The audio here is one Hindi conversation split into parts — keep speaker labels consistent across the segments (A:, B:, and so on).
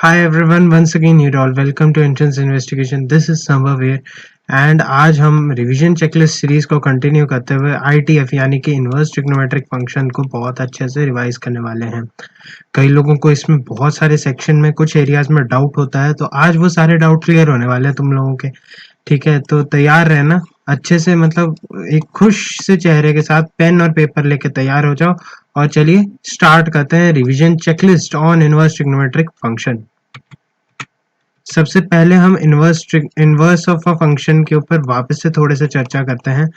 A: Hi everyone, once again you're all welcome to Entrance Investigation. This is Sambhav here and आज हम रिवीजन चेकलिस्ट सीरीज को कंटिन्यू करते हुए ITF यानी कि इन्वर्स ट्रिग्नोमेट्रिक फंक्शन को बहुत अच्छे से रिवाइज करने वाले हैं। कई लोगों को इसमें बहुत सारे सेक्शन में कुछ एरियाज में डाउट होता है, तो आज वो सारे डाउट क्लियर होने वाले हैं तुम लोगों के। ठीक है, तो तैयार रहना अच्छे से, मतलब एक खुश से चेहरे के साथ पेन और पेपर लेके तैयार हो जाओ और चलिए स्टार्ट करते हैं revision checklist on inverse trigonometric function. सबसे पहले हम इन्वर्स ऑफ अ फंक्शन के ऊपर वापस से थोड़े से चर्चा करते हैं,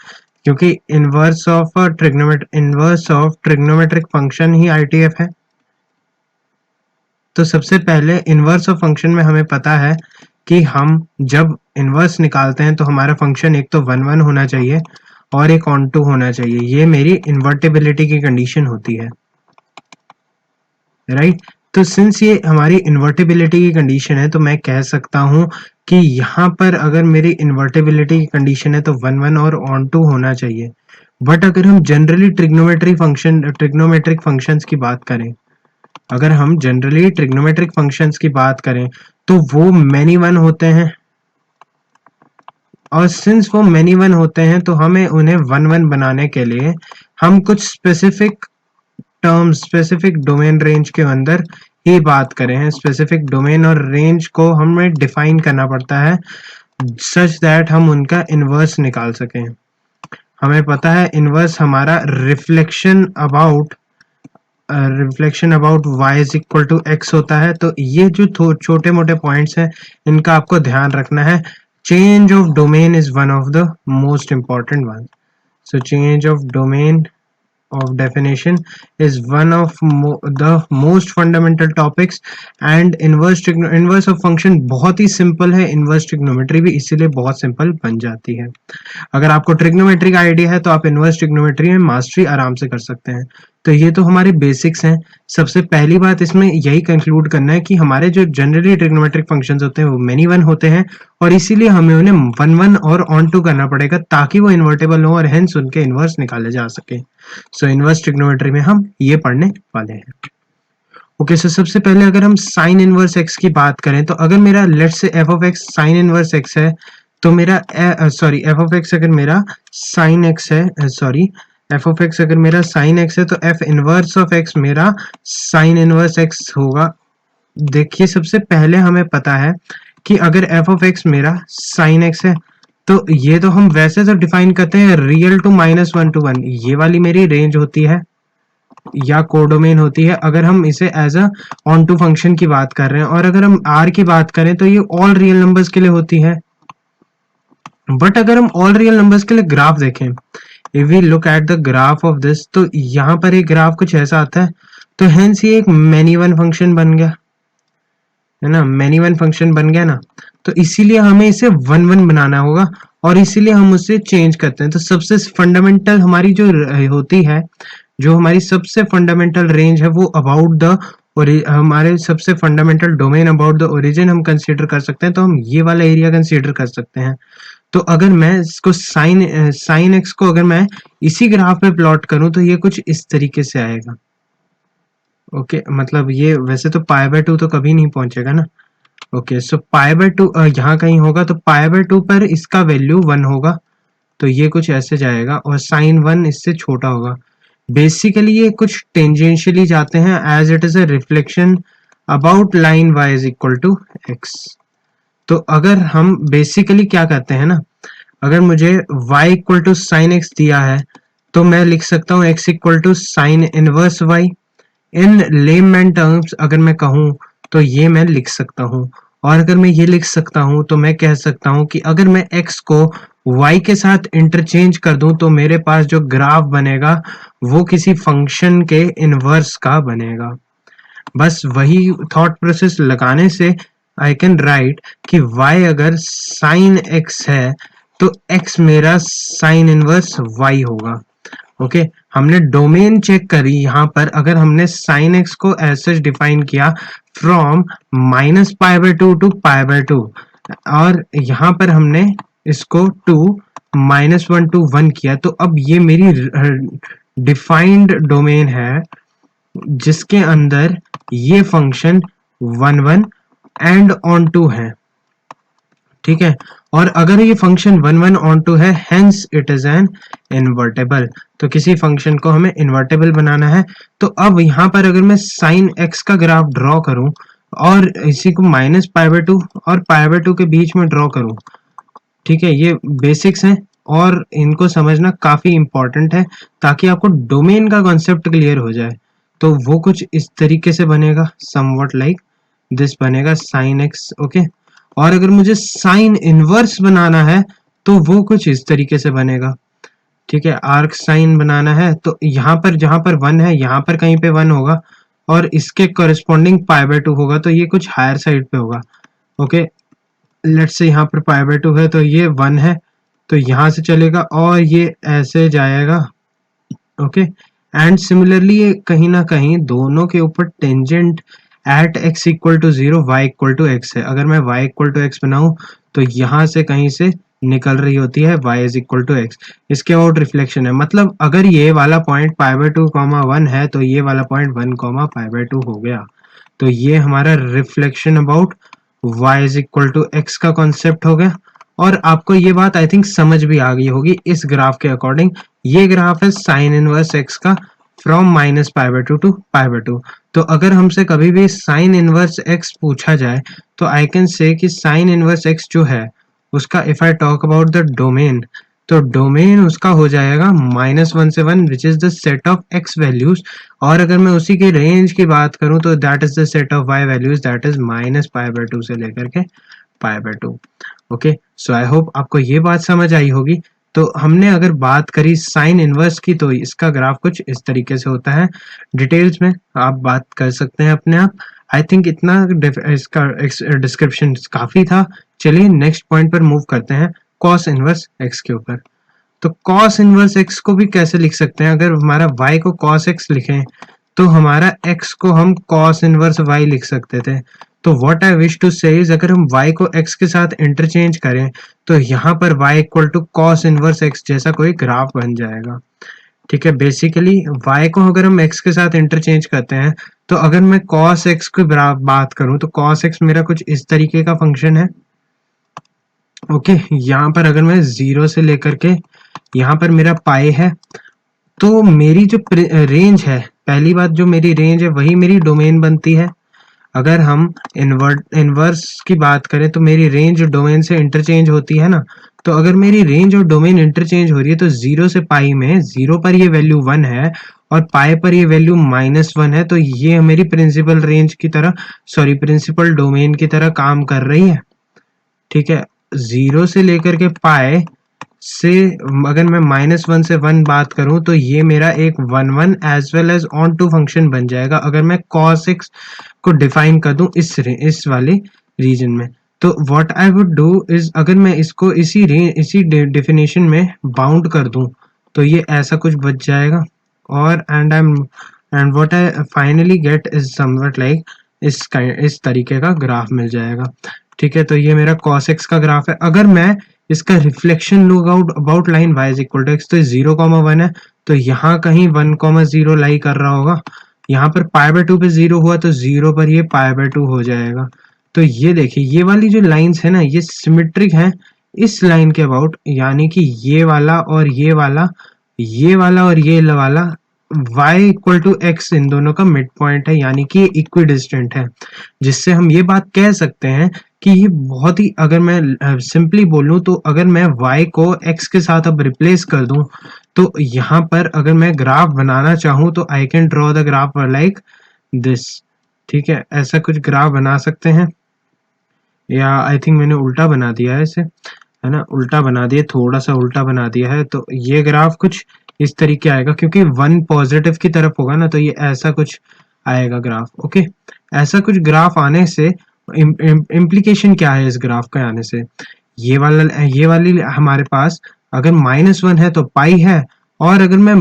A: क्योंकि inverse of trigonometric function he ITF है। तो सबसे पहले इन्वर्स ऑफ फंक्शन में हमें पता है कि हम जब इन्वर्स निकालते हैं तो हमारा फंक्शन एक तो 1 1 होना चाहिए और एक ऑन टू होना चाहिए। ये मेरी इन्वर्टिबिलिटी की कंडीशन होती है, राइट। तो सिंस ये हमारी इन्वर्टिबिलिटी की कंडीशन है, तो मैं कह सकता हूं कि यहाँ पर अगर मेरी इन्वर्टिबिलिटी की कंडीशन है तो 1 1 और ऑन टू होना चाहिए। बट अगर हम जनरली ट्रिग्नोमेट्रिक फंक्शंस की बात करें, अगर हम जनरली ट्रिग्नोमेट्रिक फंक्शंस की बात करें तो वो मैनी वन होते हैं, और सिंस वो मैनी वन होते हैं तो हमें उन्हें 1 1 बनाने के लिए हम कुछ specific terms, specific domain range के अंदर ही बात करें हैं। स्पेसिफिक डोमेन और रेंज को हमें डिफाइन करना पड़ता है सच दैट हम उनका इन्वर्स निकाल सकें। हमें पता है इन्वर्स हमारा reflection about y is equal to x होता है। तो ये जो छोटे मोटे पॉइंट्स हैं इनका आपको ध्यान रखना है। Change of domain is one of the most important one. So change of domain of definition is one of the most fundamental topics, and inverse of function बहुत ही सिंपल है। इन्वर्स ट्रिग्नोमेट्री भी इसीलिए बहुत सिंपल बन जाती है। अगर आपको ट्रिग्नोमेट्री का आइडिया है तो आप इन्वर्स ट्रिग्नोमेट्री में मास्टरी आराम से कर सकते हैं। तो ये तो हमारे बेसिक्स हैं। सबसे पहली बात इसमें यही कंक्लूड करना है कि हमारे जो जनरली ट्रिग्नोमेट्रिक फंक्शंस होते हैं वो मेनी वन होते हैं, और इसीलिए हमें उन्हें 1 1 और ऑन टू करना पड़ेगा ताकि वो इन्वर्टेबल हो और हेंस उनके इन्वर्स निकाले जा सके। सो इन्वर्स ट्रिग्नोमेट्री में हम ये पढ़ने वाले हैं। ओके, सो सबसे पहले अगर हम साइन इनवर्स एक्स की बात करें तो अगर मेरा let's say F of x sign inverse x है तो मेरा एफ ऑफ एक्स अगर मेरा साइन एक्स है, एफ ऑफ एक्स अगर मेरा साइन एक्स है तो एफ इनवर्स ऑफ एक्स मेरा साइन इनवर्स एक्स होगा। देखिए, सबसे पहले हमें पता है कि अगर एफ ऑफ एक्स मेरा साइन एक्स है तो ये तो हम वैसे तो डिफाइन करते हैं रियल टू -1 to 1, ये वाली मेरी रेंज होती है या कोडोमेन होती है अगर हम इसे एज अ ऑन टू फंक्शन की बात कर रहे हैं। और अगर हम आर की बात करें तो ये ऑल रियल नंबर्स के लिए होती है। बट अगर हम ऑल रियल नंबर्स के लिए ग्राफ देखें, if we look at the graph of this, तो यहाँ पर एक ग्राफ कुछ ऐसा आता है। तो हेंस ये एक मैनी वन फंक्शन बन गया है ना, मैनी वन फंक्शन बन गया ना। तो इसीलिए हमें इसे 1 1 बनाना होगा और इसीलिए हम उसे चेंज करते हैं। तो सबसे फंडामेंटल हमारी जो होती है, जो हमारी सबसे फंडामेंटल रेंज है वो अबाउट द, और हमारे सबसे fundamental domain about the origin हम कंसीडर कर सकते हैं। तो हम ये वाला एरिया कंसीडर कर सकते हैं। तो अगर मैं इसको साइन एक्स को अगर मैं इसी ग्राफ में प्लॉट करूं तो ये कुछ इस तरीके से आएगा। ओके, मतलब ये वैसे तो π/2 तो कभी नहीं पहुंचेगा ना। ओके, सो π/2 यहाँ कहीं होगा, तो π/2 पर इसका वैल्यू 1 होगा, तो ये कुछ ऐसे जाएगा और साइन 1 इससे छोटा होगा। बेसिकली ये कुछ टेंजेंशियली जाते हैं as it is a reflection about line y is equal to x। तो अगर हम बेसिकली क्या करते हैं ना, अगर मुझे y equal to sine x दिया है तो मैं लिख सकता हूँ x equal to sine inverse y। In layman terms अगर मैं कहूँ तो ये मैं लिख सकता हूँ। और अगर मैं ये लिख सकता हूँ तो मैं कह सकता हूँ कि अगर मैं x को y के साथ इंटरचेंज कर दूं तो मेरे पास जो ग्राफ बनेगा वो किसी फंक्शन के इनवर्स का बनेगा। बस वही थॉट प्रोसेस लगाने से आई कैन राइट कि y अगर साइन x है तो x मेरा साइन इनवर्स y होगा। ओके, हमने डोमेन चेक करी यहाँ पर। अगर हमने साइन एक्स को ऐसे डिफाइन किया फ्रॉम -π/2 टू π/2, और यहाँ पर हमने इसको टू -1 to 1 किया, तो अब ये मेरी डिफाइंड डोमेन है जिसके अंदर ये फंक्शन 1 1 एंड ऑन टू है, ठीक है। और अगर ये फंक्शन 1 ऑन टू है, hence it is an invertible. तो किसी फंक्शन को हमें इन्वर्टेबल बनाना है। तो अब यहाँ पर अगर मैं साइन एक्स का ग्राफ ड्रॉ करूं और इसी को -π/2 और π/2 के बीच में ड्रॉ करूं, ठीक है, ये बेसिक्स हैं और इनको समझना काफी इंपॉर्टेंट है ताकि आपको डोमेन का कॉन्सेप्ट क्लियर हो जाए। तो वो कुछ इस तरीके से बनेगा, समवट लाइक दिस बनेगा साइन एक्स, ओके। और अगर मुझे साइन इनवर्स बनाना है तो वो कुछ इस तरीके से बनेगा, ठीक है। आर्क साइन बनाना है तो यहाँ पर जहां पर 1 है, यहाँ पर कहीं पे 1 होगा और इसके कॉरेस्पॉन्डिंग π/2 होगा, तो ये कुछ हायर साइड पे होगा, ओके। लेट्स से यहाँ पर π/2 है तो ये 1 है, तो यहाँ से चलेगा और ये ऐसे जाएगा, ओके। एंड सिमिलरली ये कहीं ना कहीं दोनों के ऊपर tangent at x equal to 0 y equal to x है। अगर मैं y इक्वल टू x बनाऊं तो यहाँ से कहीं से निकल रही होती है y is equal to x। इसके अबाउट रिफ्लेक्शन है, मतलब अगर ये वाला पॉइंट π/2, 1 है तो ये वाला पॉइंट 1, π/2 हो गया। तो ये हमारा reflection about y is equal to x का कॉन्सेप्ट हो गया। और आपको ये बात आई थिंक समझ भी आ गई होगी इस ग्राफ के अकॉर्डिंग। ये ग्राफ है साइन इनवर्स x का फ्रॉम -π/2 टू π/2। तो अगर हमसे कभी भी साइन इनवर्स x पूछा जाए तो आई कैन से कि साइन इनवर्स x जो है उसका if I talk about the domain, तो डोमेन उसका हो जाएगा -1 से 1 which is the set of x values. और अगर मैं उसी की रेंज की बात करूं तो that is the set of y values, that is -π/2 से लेकर के π/2, ओके। सो आई होप आपको ये बात समझ आई होगी। तो हमने अगर बात करी साइन इनवर्स की तो इसका ग्राफ कुछ इस तरीके से होता है। डिटेल्स में आप बात कर सकते हैं अपने आप। आई थिंक इतना इसका डिस्क्रिप्शन काफी था। चलिए नेक्स्ट पॉइंट पर मूव करते हैं, कॉस इनवर्स एक्स के ऊपर। तो कॉस इनवर्स एक्स को भी कैसे लिख सकते हैं? अगर हमारा y को कॉस एक्स लिखें तो हमारा x को हम कॉस इनवर्स y लिख सकते थे। तो व्हाट आई विश टू से इज अगर हम y को x के साथ इंटरचेंज करें तो यहाँ पर y equal to cos inverse x जैसा कोई ग्राफ बन जाएगा, ठीक है। बेसिकली y को अगर हम x के साथ इंटरचेंज करते हैं तो अगर मैं cos x की बात करूं तो cos x मेरा कुछ इस तरीके का फंक्शन है, ओके। यहाँ पर अगर मैं 0 से लेकर के यहाँ पर मेरा पाई है तो मेरी जो रेंज है, पहली बात जो मेरी रेंज है वही मेरी डोमेन बनती है। अगर हम इनवर्स की बात करें तो मेरी रेंज डोमेन से इंटरचेंज होती है ना। तो अगर मेरी रेंज और डोमेन इंटरचेंज हो रही है तो 0 से पाई में 0 पर ये वैल्यू 1 है और पाई पर ये वैल्यू -1 है, तो ये मेरी प्रिंसिपल रेंज की तरह, सॉरी प्रिंसिपल डोमेन की तरह काम कर रही है, ठीक है। 0 से लेकर के पाई से अगर मैं -1 से 1 बात करूं तो ये मेरा एक 1 एज वेल एज ऑन टू फंक्शन बन जाएगा अगर मैं cos x को डिफाइन कर दूं इस वाले रीजन में। तो what I would do is अगर मैं इसको इसी डेफिनेशन में बाउंड कर दूं तो ये ऐसा कुछ बच जाएगा। और and what I finally get is somewhat like इस तरीके का ग्राफ मिल जाएगा, ठीक है। तो ये मेरा cos x का ग्राफ है। अगर मैं इसका reflection look out about line y is equal to x, तो 0,1 है तो यहाँ कहीं 1,0 लाई कर रहा होगा। यहाँ पर π/2 पे 0 हुआ तो 0 पर ये π/2 हो जाएगा। तो ये देखिए ये वाली जो लाइंस है ना ये सिमेट्रिक है इस लाइन के अबाउट, यानी कि ये वाला और ये वाला, ये वाला और ये वाला y इक्वल टू x इन दोनों का मिड पॉइंट है, यानी कि ये इक्विडिस्टेंट है। जिससे हम ये बात कह सकते हैं कि ये बहुत ही, अगर मैं सिंपली बोलूं तो अगर मैं y को x के साथ अब रिप्लेस कर दूं तो यहाँ पर अगर मैं ग्राफ बनाना चाहूं तो I can draw the graph like this, ठीक है। ऐसा कुछ ग्राफ बना सकते हैं, या आई थिंक मैंने उल्टा बना दिया है इसे, है ना, उल्टा बना दिया, थोड़ा सा उल्टा बना दिया है। तो ये ग्राफ कुछ इस तरीके आएगा क्योंकि 1 पॉजिटिव की तरफ होगा ना, तो ये ऐसा कुछ आएगा ग्राफ, ओके। ऐसा कुछ ग्राफ आने से इम्प्लीकेशन क्या है इस ग्राफ के आने से? ये वाली हमारे पास अगर -1 है तो पाई है, और अगर मैं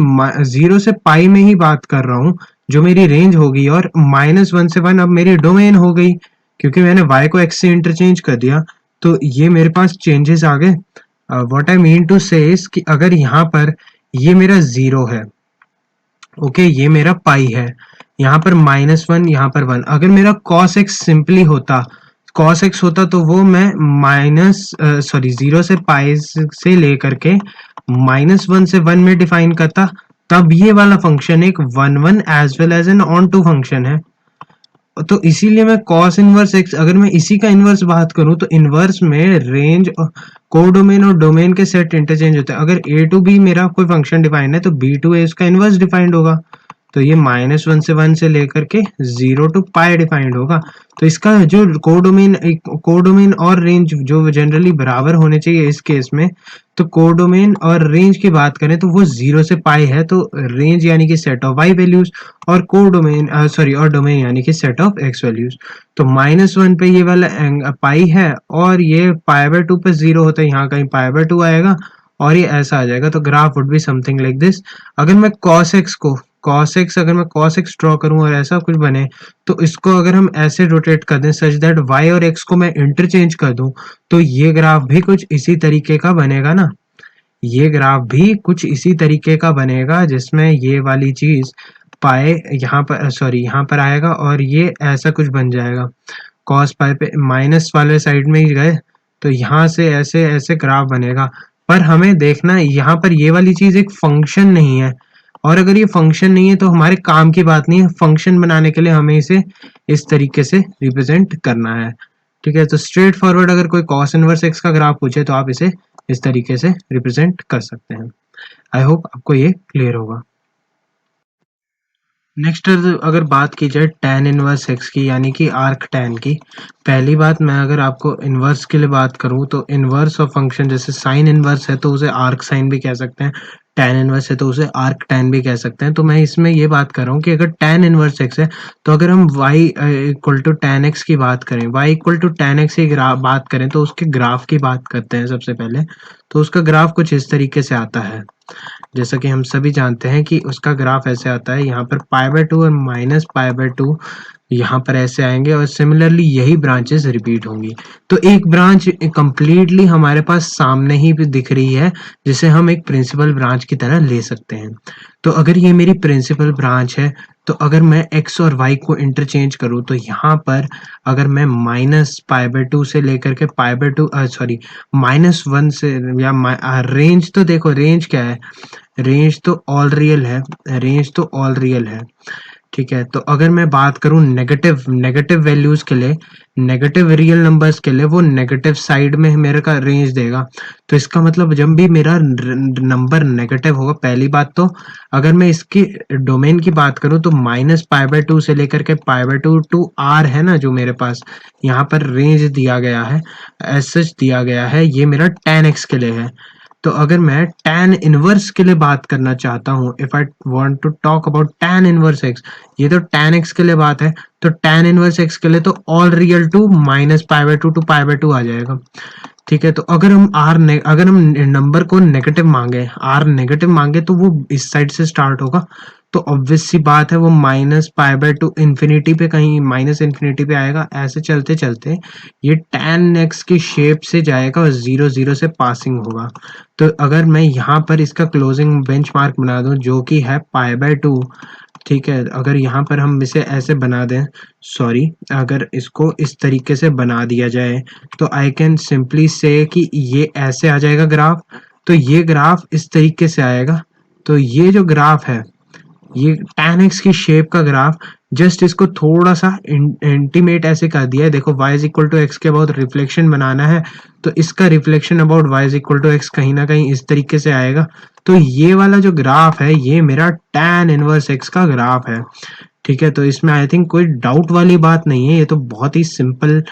A: 0 से पाई में ही बात कर रहा हूँ जो मेरी रेंज होगी, और -1 से 1 अब मेरी डोमेन हो गई क्योंकि मैंने y को x से इंटरचेंज कर दिया। तो ये मेरे पास चेंजेस आ गए। व्हाट आई मीन टू से इज कि अगर यहाँ पर ये मेरा 0 है, ओके, ये मेरा पाई है, यहाँ पर -1, यहाँ पर 1, अगर मेरा cos x सिंपली होता cos x होता तो वो मैं जीरो से पाई से लेकर के -1 से 1 में डिफाइन करता, तब ये वाला फंक्शन एक 1 as well as an onto टू फंक्शन है। तो इसीलिए मैं cos इनवर्स x, अगर मैं इसी का इनवर्स बात करूं तो इनवर्स में रेंज, कोडोमेन और डोमेन के सेट इंटरचेंज होते हैं। अगर a टू b मेरा कोई फंक्शन डिफाइंड है तो b टू a उसका इनवर्स डिफाइंड होगा। तो ये -1 से 1 से लेकर के 0 टू पाई डिफाइंड होगा। तो इसका जो कोडोमेन और रेंज जो जनरली बराबर होने चाहिए इस केस में, तो कोडोमेन और रेंज की बात करें तो वो 0 से पाई है, तो रेंज यानी कि सेट ऑफ y वैल्यूज, और कोडोमेन और डोमेन यानी कि सेट ऑफ x वैल्यूज। तो -1 पे ये वाला पाई है और ये पाई/2 पे 0 होता है, यहाँ कहीं पाई/2 आएगा और ये ऐसा आ जाएगा। तो graph would be something like this. अगर मैं अगर मैं cos x ड्रॉ करूं और ऐसा कुछ बने, तो इसको अगर हम ऐसे रोटेट कर दें सच दैट y और x को मैं इंटरचेंज कर दूं, तो ये ग्राफ भी कुछ इसी तरीके का बनेगा ना। ये ग्राफ भी कुछ इसी तरीके का बनेगा, जिसमें ये वाली चीज पाए यहाँ पर आएगा और ये ऐसा कुछ बन जाएगा। कॉस पाई पे माइनस वाले साइड में ही गए तो यहाँ से ऐसे ऐसे ग्राफ बनेगा। पर हमें देखना है यहाँ पर ये वाली चीज एक फंक्शन नहीं है, और अगर ये फंक्शन नहीं है तो हमारे काम की बात नहीं है। फंक्शन बनाने के लिए हमें इसे इस तरीके से रिप्रेजेंट करना है। ठीक है, तो स्ट्रेट फॉरवर्ड अगर कोई कॉस इनवर्स एक्स का ग्राफ पूछे तो आप इसे इस तरीके से रिप्रेजेंट कर सकते हैं। आई होप आपको ये क्लियर होगा। नेक्स्ट अगर बात की जाए tan इनवर्स x की, यानी कि आर्क tan की। पहली बात, मैं अगर आपको इनवर्स के लिए बात करूं तो इनवर्स ऑफ फंक्शन, जैसे साइन इनवर्स है तो उसे आर्क साइन भी कह सकते हैं, tan इनवर्स है तो उसे आर्क tan भी कह सकते हैं। तो मैं इसमें ये बात कर रहा हूँ कि अगर tan इनवर्स x है तो अगर हम y equal to tan x की बात करें, y equal to tan x की बात करें तो उसके ग्राफ की बात करते हैं सबसे पहले। तो उसका ग्राफ कुछ इस तरीके से आता है, जैसा कि हम सभी जानते हैं कि उसका ग्राफ ऐसे आता है, यहाँ पर पाई/2 और -पाई/2 यहाँ पर ऐसे आएंगे, और सिमिलरली यही ब्रांचेस रिपीट होंगी। तो एक ब्रांच कंप्लीटली हमारे पास सामने ही भी दिख रही है, जिसे हम एक प्रिंसिपल ब्रांच की तरह ले सकते हैं। तो अगर ये मेरी प्रिंसिपल ब्रांच है, तो अगर मैं x और y को इंटरचेंज करूँ तो यहाँ पर अगर मैं -पाई/2 से लेकर के -1 से, या रेंज, तो देखो रेंज क्या है, रेंज तो ऑल रियल है। ठीक है, तो अगर मैं बात करूं नेगेटिव वैल्यूज के लिए, नेगेटिव रियल नंबर्स के लिए, वो नेगेटिव साइड में मेरे का रेंज देगा। तो इसका मतलब जब भी मेरा नंबर नेगेटिव होगा, पहली बात तो अगर मैं इसकी डोमेन की बात करूं तो -पाई/2 से लेकर के पाई/2 टू r है ना, जो मेरे पास यहाँ पर रेंज दिया गया है, एज सच दिया गया है, ये मेरा tan x के लिए है। तो अगर मैं tan इनवर्स के लिए बात करना चाहता हूँ, if I want to talk about tan inverse x, ये तो tan x के लिए बात है, तो tan इनवर्स x के लिए तो ऑल रियल टू -पाई/2 टू पाई/2 आ जाएगा। ठीक है, तो अगर हम नंबर को नेगेटिव मांगे, r नेगेटिव मांगे, तो वो इस साइड से स्टार्ट होगा। तो ऑब्वियस सी बात है वो -पाई/2 इन्फिनिटी पे, कहीं माइनस इन्फिनिटी पे आएगा। ऐसे चलते चलते ये tan x की शेप से जाएगा और 0 0 से पासिंग होगा। तो अगर मैं यहाँ पर इसका क्लोजिंग बेंचमार्क बना दूं जो कि है पाई/2, ठीक है, अगर यहाँ पर हम इसे ऐसे बना दें, अगर इसको इस तरीके से बना दिया जाए, तो आई कैन सिंपली से कि ये ऐसे आ जाएगा ग्राफ। तो ये ग्राफ इस तरीके से आएगा। तो ये जो ग्राफ है, ये tan x की शेप का ग्राफ, जस्ट इसको थोड़ा सा इंटीमेट ऐसे कर दिया है। देखो y is equal to x के अबाउट रिफ्लेक्शन बनाना है, तो इसका reflection about y is equal to X कहीं ना कहीं इस तरीके से आएगा। तो ये वाला जो ग्राफ है, ये मेरा tan इनवर्स x का ग्राफ है। ठीक है, तो इसमें आई थिंक कोई डाउट वाली बात नहीं है, ये तो बहुत ही सिंपल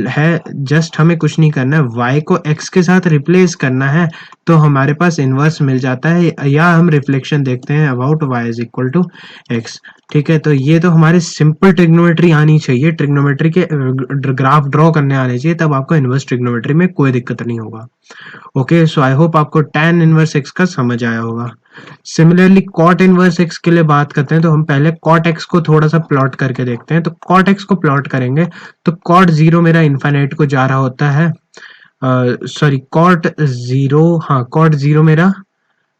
A: है। जस्ट हमें कुछ नहीं करना है, y को x के साथ रिप्लेस करना है, तो हमारे पास इनवर्स मिल जाता है, या हम रिफ्लेक्शन देखते हैं about y is equal to X. ठीक है, तो ये तो हमारे सिंपल ट्रिग्नोमेट्री आनी चाहिए, ट्रिग्नोमेट्री के ग्राफ ड्रॉ करने आने चाहिए, तब आपको इनवर्स ट्रिग्नोमेट्री में कोई दिक्कत नहीं होगा। ओके, सो आई होप आपको tan इनवर्स x का समझ आया होगा। सिमिलरली cot इनवर्स x के लिए बात करते हैं, तो हम पहले cot x को थोड़ा सा प्लॉट करके देखते हैं। तो cot x को प्लॉट करेंगे तो cot 0 मेरा इन्फाइनाइट को जा रहा होता है, cot 0 मेरा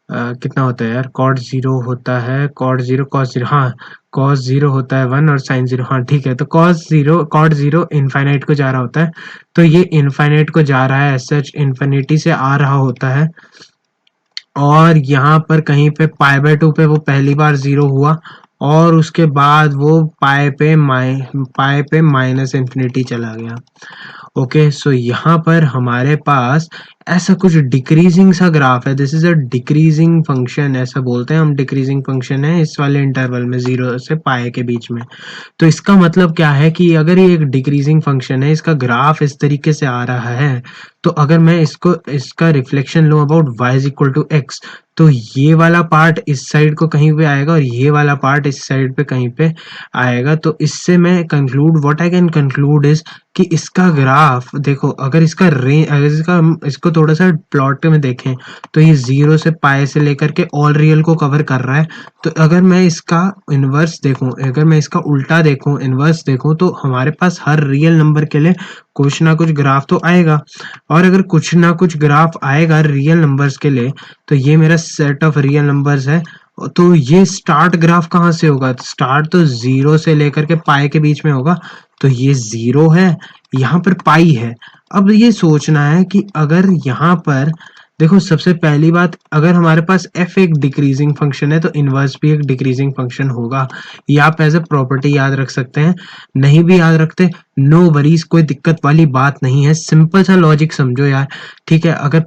A: कितना होता है यार, कॉट जीरो होता है, कॉट जीरो कॉस जीरो, हाँ कॉस जीरो होता है 1 और साइन जीरो, हाँ ठीक है। तो cos zero cot zero infinite को जा रहा होता है, तो ये इनफाइनाइट को जा रहा है, एज सच इन्फिनिटी से आ रहा होता है। और यहाँ पर कहीं पे पाई बाय टू पे वो पहली बार जीरो हुआ, और उसके बाद वो पाई पे माइनस इन्फिनिटी चला गया। ओके, सो यहाँ पर हमारे पास ऐसा कुछ डिक्रीजिंग सा ग्राफ है। This is a decreasing function, ऐसा बोलते हैं हम, डिक्रीजिंग फंक्शन है इस वाले इंटरवल में 0 से पाई के बीच में। तो इसका मतलब क्या है कि अगर ये एक डिक्रीजिंग फंक्शन है, इसका ग्राफ इस तरीके से आ रहा है, तो अगर मैं इसका रिफ्लेक्शन लूं about y is equal to X, तो ये वाला पार्ट इस साइड को कहीं पे आएगा और ये वाला पार्ट इस साइड पे कहीं पे आएगा। तो इससे मैं conclude, what I can conclude is कि इसका ग्राफ देखो, अगर इसका रेंज, अगर इसको थोड़ा सा प्लॉट में देखें, तो ये 0 से पाई से लेकर के ऑल रियल को कवर कर रहा है। तो अगर मैं इसका इन्वर्स देखूं, अगर मैं इसका उल्टा देखूं, इन्वर्स देखूं, तो हमारे पास हर रियल नंबर के लिए कुछ ना कुछ ग्राफ तो आएगा। और अगर कुछ ना कुछ ग्राफ आएगा रियल नंबर्स के लिए, तो ये मेरा सेट ऑफ रियल नंबर्स है। तो ये स्टार्ट ग्राफ कहाँ से होगा? स्टार्ट तो 0 से लेकर के पाई के बीच में होगा। तो ये 0 है, यहाँ पर पाई है। अब ये सोचना है कि अगर यहाँ पर देखो, सबसे पहली बात, अगर हमारे पास f एक डिक्रीजिंग फंक्शन है, तो इनवर्स भी एक डिक्रीजिंग फंक्शन होगा। ये आप एज ए प्रॉपर्टी याद रख सकते हैं। नहीं भी याद रखते, नो वरीज, कोई दिक्कत वाली बात नहीं है। सिंपल सा लॉजिक समझो यार, ठीक है। अगर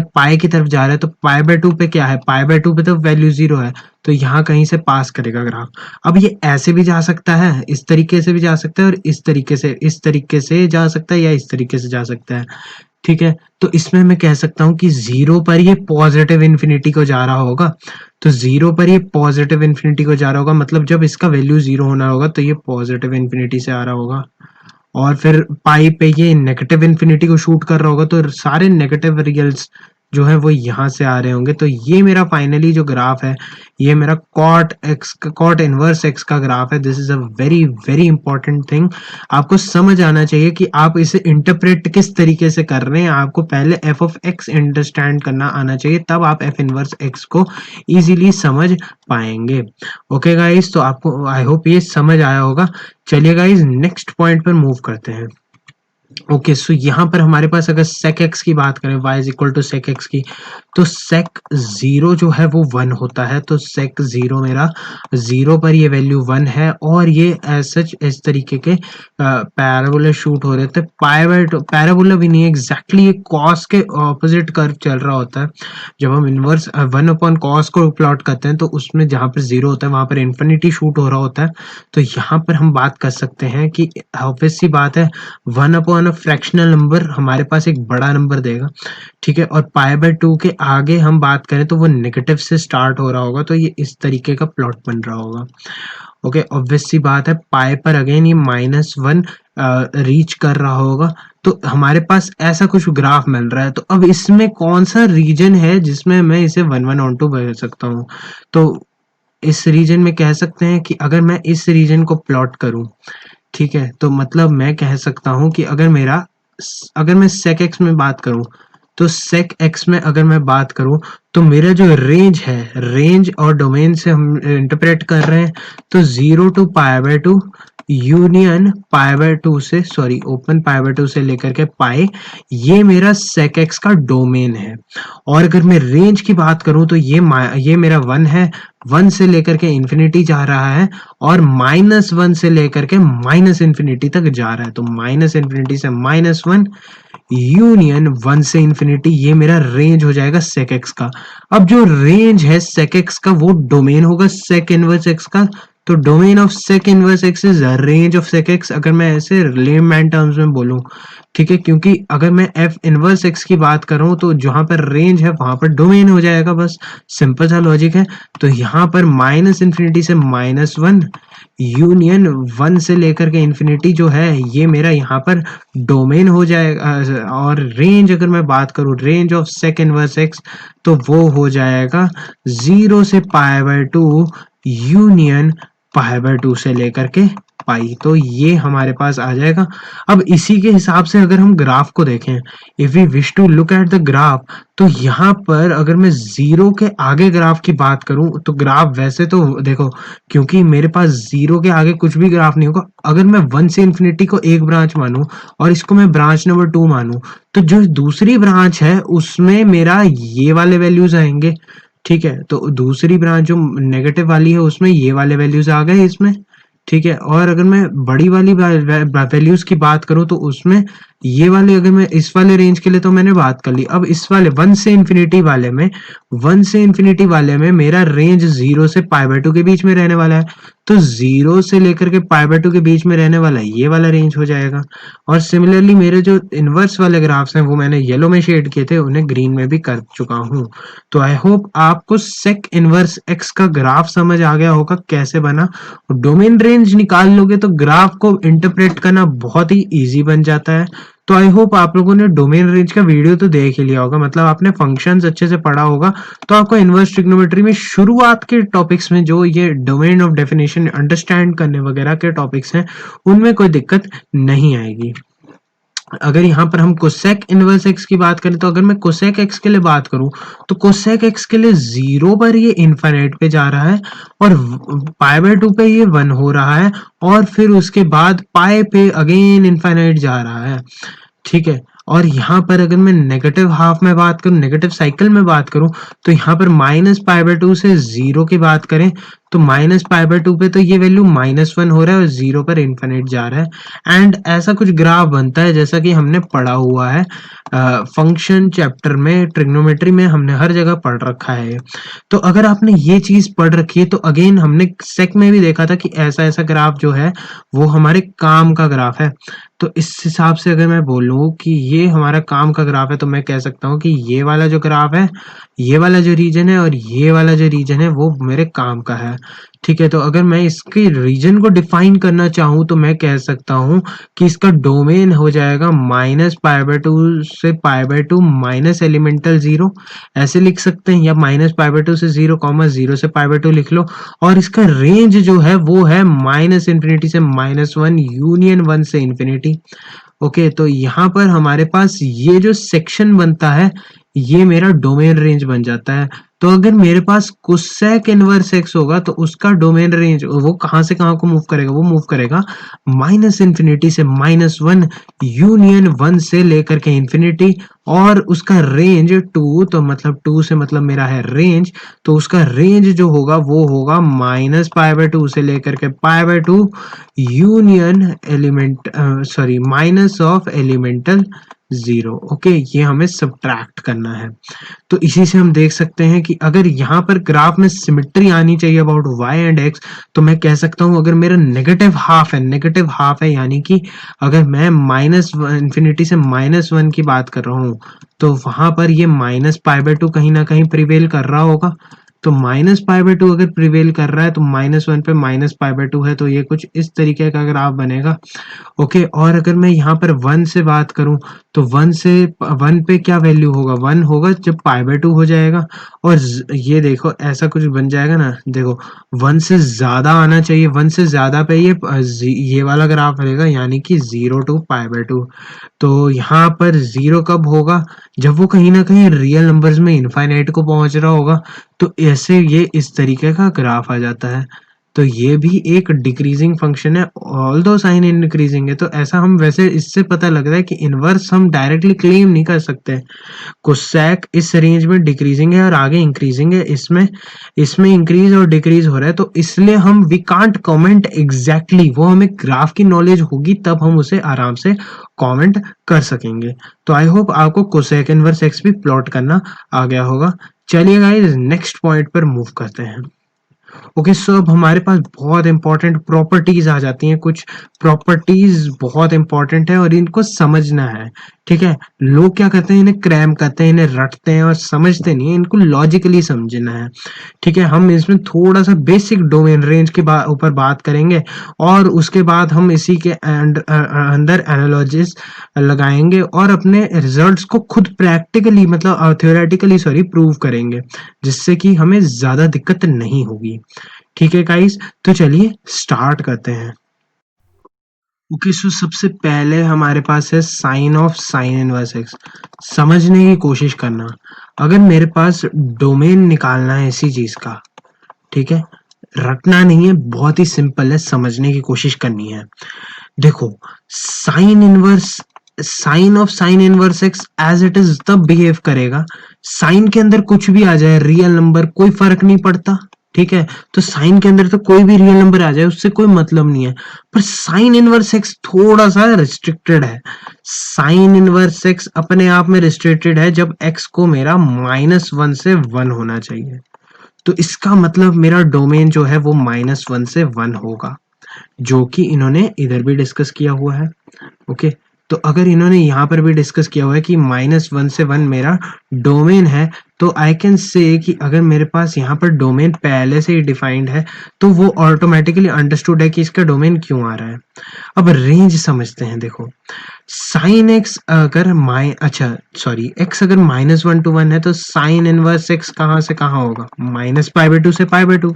A: पाई की तरफ जा रहा है, तो पाई बाय टू पे क्या है? पाई बाय टू पे तो वैल्यू 0 है, तो यहाँ कहीं से पास करेगा ग्राफ। अब ये ऐसे भी जा सकता है, इस तरीके से भी जा सकता है, और इस तरीके से जा सकता है, या इस तरीके से जा सकता है, ठीक है। तो इसमें मैं कह सकता हूँ कि 0 पर ये पॉजिटिव इन्फिनिटी को जा रहा होगा। तो 0 पर ये पॉजिटिव इन्फिनिटी को जा रहा होगा, मतलब जब इसका वैल्यू 0 होना होगा, तो ये पॉजिटिव इन्फिनिटी से आ रहा होगा। और फिर पाई पे ये नेगेटिव इन्फिनिटी को शूट कर रहा होगा, तो सारे नेगेटिव रियल्स जो है वो यहाँ से आ रहे होंगे। तो ये मेरा फाइनली जो ग्राफ है, ये मेरा कॉट इनवर्स एक्स का ग्राफ है। This is a very very important thing. आपको समझ आना चाहिए कि आप इसे इंटरप्रेट किस तरीके से कर रहे हैं। आपको पहले एफ ऑफ एक्स अंडरस्टैंड करना आना चाहिए, तब आप एफ इनवर्स एक्स को इजीली समझ पाएंगे। ओके गाइस, तो आपको आई होप ये समझ आया होगा। चलिए गाइस, नेक्स्ट पॉइंट पर मूव करते हैं। ओके, सो यहाँ पर हमारे पास अगर sec x की बात करें, y is equal to sec x की, तो sec 0 जो है वो 1 होता है। तो sec 0 मेरा 0 पर ये वैल्यू 1 है, और ये एज सच इस तरीके के पैराबोला शूट हो रहे थे। पाई बाय टू पैराबोला भी नहीं, एग्जैक्टली ये कॉस के ऑपोजिट कर्व चल रहा होता है। जब हम इनवर्स 1 अपॉन कॉस को प्लॉट करते हैं, तो उसमें जहाँ पर 0 होता है वहां पर इन्फिनिटी शूट हो रहा होता है। तो यहाँ पर हम बात कर सकते हैं कि ऑब्वियस सी बात है, 1 अपॉन अ फ्रैक्शनल नंबर हमारे पास एक बड़ा नंबर देगा, ठीक है। और पाई बाय टू के आगे हम बात करें तो वो नेगेटिव से स्टार्ट हो रहा होगा, तो ये इस तरीके का प्लॉट बन रहा होगा। ओके, ऑब्वियस सी बात है, पाई पर अगेन ये -1 रीच कर रहा होगा। तो हमारे पास ऐसा कुछ ग्राफ मिल रहा है। तो अब इसमें कौन सा रीजन है जिसमें मैं इसे 1 1 ऑन टू बना सकता हूँ? तो इस रीजन में कह सकते हैं कि अगर मैं इस रीजन को प्लॉट करूं, ठीक है, तो मतलब मैं कह सकता हूं कि अगर मैं sec x में बात करूं, तो sec x में अगर मैं बात करूं, तो मेरा जो रेंज है, रेंज और डोमेन से हम इंटरप्रेट कर रहे हैं, तो 0 to pi by two union pi by two से, sorry, open pi by two से लेकर के पाई, ये मेरा sec x का डोमेन है। और अगर मैं रेंज की बात करूं, तो ये मेरा 1 है, 1 से लेकर के इंफिनिटी जा रहा है, और -1 से लेकर के माइनस इंफिनिटी तक जा रहा है। तो माइनस इंफिनिटी से -1 यूनियन 1 से इंफिनिटी, ये मेरा रेंज हो जाएगा sec x का। अब जो रेंज है sec x का, वो डोमेन होगा sec इनवर्स x का। तो domain of sec inverse x is range of sec x, अगर मैं ऐसे लेमैन टर्म्स में बोलूं, ठीक है। क्योंकि अगर मैं f इनवर्स x की बात करूं, तो जहां पर रेंज है वहां पर डोमेन हो जाएगा, बस सिंपल सा लॉजिक है। तो यहाँ पर माइनस इंफिनिटी से -1 यूनियन 1 से लेकर के इंफिनिटी जो है, ये मेरा यहाँ पर डोमेन हो जाएगा। और रेंज अगर मैं बात करूँ, range of sec inverse x, तो वो हो जाएगा 0 से पाई by two union pi by two से लेकर के पाई, तो ये हमारे पास आ जाएगा। अब इसी के हिसाब से अगर हम ग्राफ को देखें, if we wish to look at the graph, तो यहाँ पर अगर मैं जीरो के आगे ग्राफ की बात करूं तो ग्राफ वैसे तो देखो, क्योंकि मेरे पास जीरो के आगे कुछ भी ग्राफ नहीं होगा, अगर मैं 1 से इन्फिनिटी को एक ब्रांच मानूं और इसको मैं ब्रांच नंबर 2 मानूं, तो जो दूसरी ब्रांच है उसमें मेरा ये वाले वैल्यूज आएंगे। ठीक है, तो दूसरी ब्रांच जो नेगेटिव वाली है उसमें ये वाले वैल्यूज आ गए इसमें। ठीक है, और अगर मैं बड़ी वाली वैल्यूज की बात करूं तो उसमें ये वाले, अगर मैं इस वाले रेंज के लिए तो मैंने बात कर ली, अब इस वाले 1 से इन्फिनिटी वाले में, 1 से इन्फिनिटी वाले में मेरा रेंज 0 से पाई बाय 2 के बीच में रहने वाला है, तो 0 से लेकर के पाई बाय 2 के बीच में रहने वाला ये वाला रेंज हो जाएगा। और सिमिलरली मेरे जो इनवर्स वाले ग्राफ्स हैं वो मैंने येलो में शेड किए थे, उन्हें ग्रीन में भी कर चुका हूँ। तो आई होप आपको सेक इनवर्स एक्स का ग्राफ समझ आ गया होगा कैसे बना। डोमेन रेंज निकाल लोगे तो ग्राफ को इंटरप्रेट करना बहुत ही इजी बन जाता है। तो आई होप आप लोगों ने डोमेन रेंज का वीडियो तो देख ही लिया होगा, मतलब आपने फंक्शंस अच्छे से पढ़ा होगा, तो आपको इनवर्स ट्रिग्नोमेट्री में शुरुआत के टॉपिक्स में जो ये डोमेन ऑफ डेफिनेशन अंडरस्टैंड करने वगैरह के टॉपिक्स हैं उनमें कोई दिक्कत नहीं आएगी। अगर यहाँ पर हम कोसेक इनवर्स एक्स की बात करें, तो अगर मैं कोसेक एक्स के लिए बात करूं तो कोसेक एक्स के लिए 0 पर ये इनफाइनाइट पे जा रहा है और पाई बाय 2 पे ये 1 हो रहा है और फिर उसके बाद पाई पे अगेन इनफाइनाइट जा रहा है। ठीक है, और यहाँ पर अगर मैं नेगेटिव हाफ में बात करूं, नेगेटिव साइकिल में बात करूं, तो यहाँ पर माइनस पाई बाय 2 से 0 की बात करें तो माइनस पाई बाय 2 पे तो ये वैल्यू -1 हो रहा है और 0 पर इन्फिनिट जा रहा है। एंड ऐसा कुछ ग्राफ बनता है जैसा कि हमने पढ़ा हुआ है फंक्शन चैप्टर में, ट्रिग्नोमेट्री में हमने हर जगह पढ़ रखा है। तो अगर आपने ये चीज पढ़ रखी है तो अगेन हमने सेक में भी देखा था कि ऐसा ऐसा ग्राफ जो है वो हमारे काम का ग्राफ है। तो इस हिसाब से अगर मैं बोलूं कि ये हमारा काम का ग्राफ है तो मैं कह सकता हूँ कि ये वाला जो ग्राफ है, ये वाला जो रीजन है और ये वाला जो रीजन है वो मेरे काम का है। ठीक है, तो अगर मैं इसके रीजन को डिफाइन करना चाहूँ तो मैं कह सकता हूँ कि इसका डोमेन हो जाएगा -π/2 से π/2 माइनस एलिमेंटल 0, ऐसे लिख सकते हैं, या -π/2 से 0, 0 से π/2 लिख लो। और इसका रेंज जो है वो है -∞ से -1 यूनियन 1 से इन्फिनिटी। ओके, तो यहाँ पर हमारे पास ये जो सेक्शन बनता है ये मेरा डोमेन रेंज बन जाता है। तो अगर मेरे पास कोसेक इनवर्स एक्स होगा तो उसका डोमेन रेंज वो कहाँ से कहाँ को मूव करेगा, वो मूव करेगा -∞ से -1 यूनियन 1 से लेकर के इन्फिनिटी, और उसका रेंज 2, तो मतलब 2 से मतलब मेरा है रेंज, तो उसका रेंज जो होगा वो होगा -π/2 से लेकर के π/2 union element minus of elemental 0। Okay, ये हमें सब्ट्रैक्ट करना है। तो इसी से हम देख सकते हैं कि अगर यहाँ पर ग्राफ में सिमेट्री आनी चाहिए अबाउट y एंड x, तो मैं कह सकता हूँ अगर मेरा नेगेटिव हाफ है यानी कि अगर मैं -∞ से -1 की बात कर रहा हूँ तो वहां पर ये -π/2 कहीं ना कहीं प्रिवेल कर रहा होगा। तो -π/2 अगर प्रिवेल कर रहा है तो -1 पे -π/2 है, तो ये कुछ इस तरीके का ग्राफ बनेगा। ओके, और अगर मैं यहाँ पर 1 से बात करूं तो 1 पे क्या वैल्यू होगा, 1 होगा जब π/2 हो जाएगा, और ये देखो ऐसा कुछ बन जाएगा ना, देखो 1 से ज्यादा आना चाहिए, 1 से ज्यादा पे ये वाला ग्राफ बनेगा यानी कि 0 to π/2। तो यहाँ पर 0 कब होगा, जब वो कहीं ना कहीं रियल नंबर्स में इनफाइनाइट को पहुंच रहा होगा, तो ऐसे ये इस तरीके का ग्राफ आ जाता है। तो ये भी एक डिक्रीजिंग फंक्शन है, ऑल्दो साइन इंक्रीजिंग है। तो ऐसा हम वैसे इससे पता लग रहा है कि इनवर्स हम डायरेक्टली क्लेम नहीं कर सकते। कोसेक इस रेंज में डिक्रीजिंग है और आगे इंक्रीजिंग है, इसमें इंक्रीज और डिक्रीज हो रहा है, तो इसलिए हम वी कांट कमेंट एग्जैक्टली, वो हमें ग्राफ की नॉलेज होगी तब हम उसे आराम से कमेंट कर सकेंगे। तो आई होप आपको कोसेक इनवर्स एक्स भी प्लॉट करना आ गया होगा। चलिए गाइस नेक्स्ट पॉइंट पर मूव करते हैं। ओके, सो अब हमारे पास बहुत इंपॉर्टेंट प्रॉपर्टीज आ जाती हैं, कुछ प्रॉपर्टीज बहुत इंपॉर्टेंट है और इनको समझना है। ठीक है, लोग क्या करते हैं, इन्हें क्रैम करते हैं, इन्हें रटते हैं और समझते नहीं है, इनको लॉजिकली समझना है। ठीक है, हम इसमें थोड़ा सा बेसिक डोमेन रेंज के ऊपर बात करेंगे और उसके बाद हम इसी के अंदर एनालॉजीज लगाएंगे और अपने रिजल्ट्स को खुद प्रैक्टिकली मतलब थ्योरेटिकली प्रूव करेंगे, जिससे कि हमें ज्यादा दिक्कत नहीं होगी। ठीक है गाइस, तो चलिए स्टार्ट करते हैं। ओके, सो सबसे पहले हमारे पास है sine of sine inverse x. समझने की कोशिश करना, अगर मेरे पास डोमेन निकालना है इसी चीज का, ठीक है, रटना नहीं है, बहुत ही सिंपल है, समझने की कोशिश करनी है। देखो, sine inverse, sine of sine inverse x as it is तब बिहेव करेगा, साइन के अंदर कुछ भी आ जाए, रियल नंबर, कोई फर्क नहीं पड़ता, ठीक है। तो साइन के अंदर तो कोई भी रियल नंबर आ जाए उससे कोई मतलब नहीं है, पर साइन इनवर्स एक्स थोड़ा सा रिस्ट्रिक्टेड है। साइन इनवर्स एक्स अपने आप में रिस्ट्रिक्टेड है जब एक्स को मेरा -1 से 1 होना चाहिए, तो इसका मतलब मेरा डोमेन जो है वो -1 से 1 होगा, जो कि इन्होंने इधर भी डिस्कस किया हुआ है। ओके, तो अगर इन्होंने यहाँ पर भी डिस्कस किया हुआ है कि -1 से 1 मेरा डोमेन है, तो आई कैन से कि अगर मेरे पास यहाँ पर डोमेन पहले से ही डिफाइंड है तो वो ऑटोमेटिकली अंडरस्टूड है कि इसका डोमेन क्यों आ रहा है। अब रेंज समझते हैं। देखो, साइन एक्स अगर अच्छा सॉरी, एक्स अगर -1 to 1 है तो साइन इनवर्स एक्स कहाँ से कहाँ होगा, -π/2 से π/2,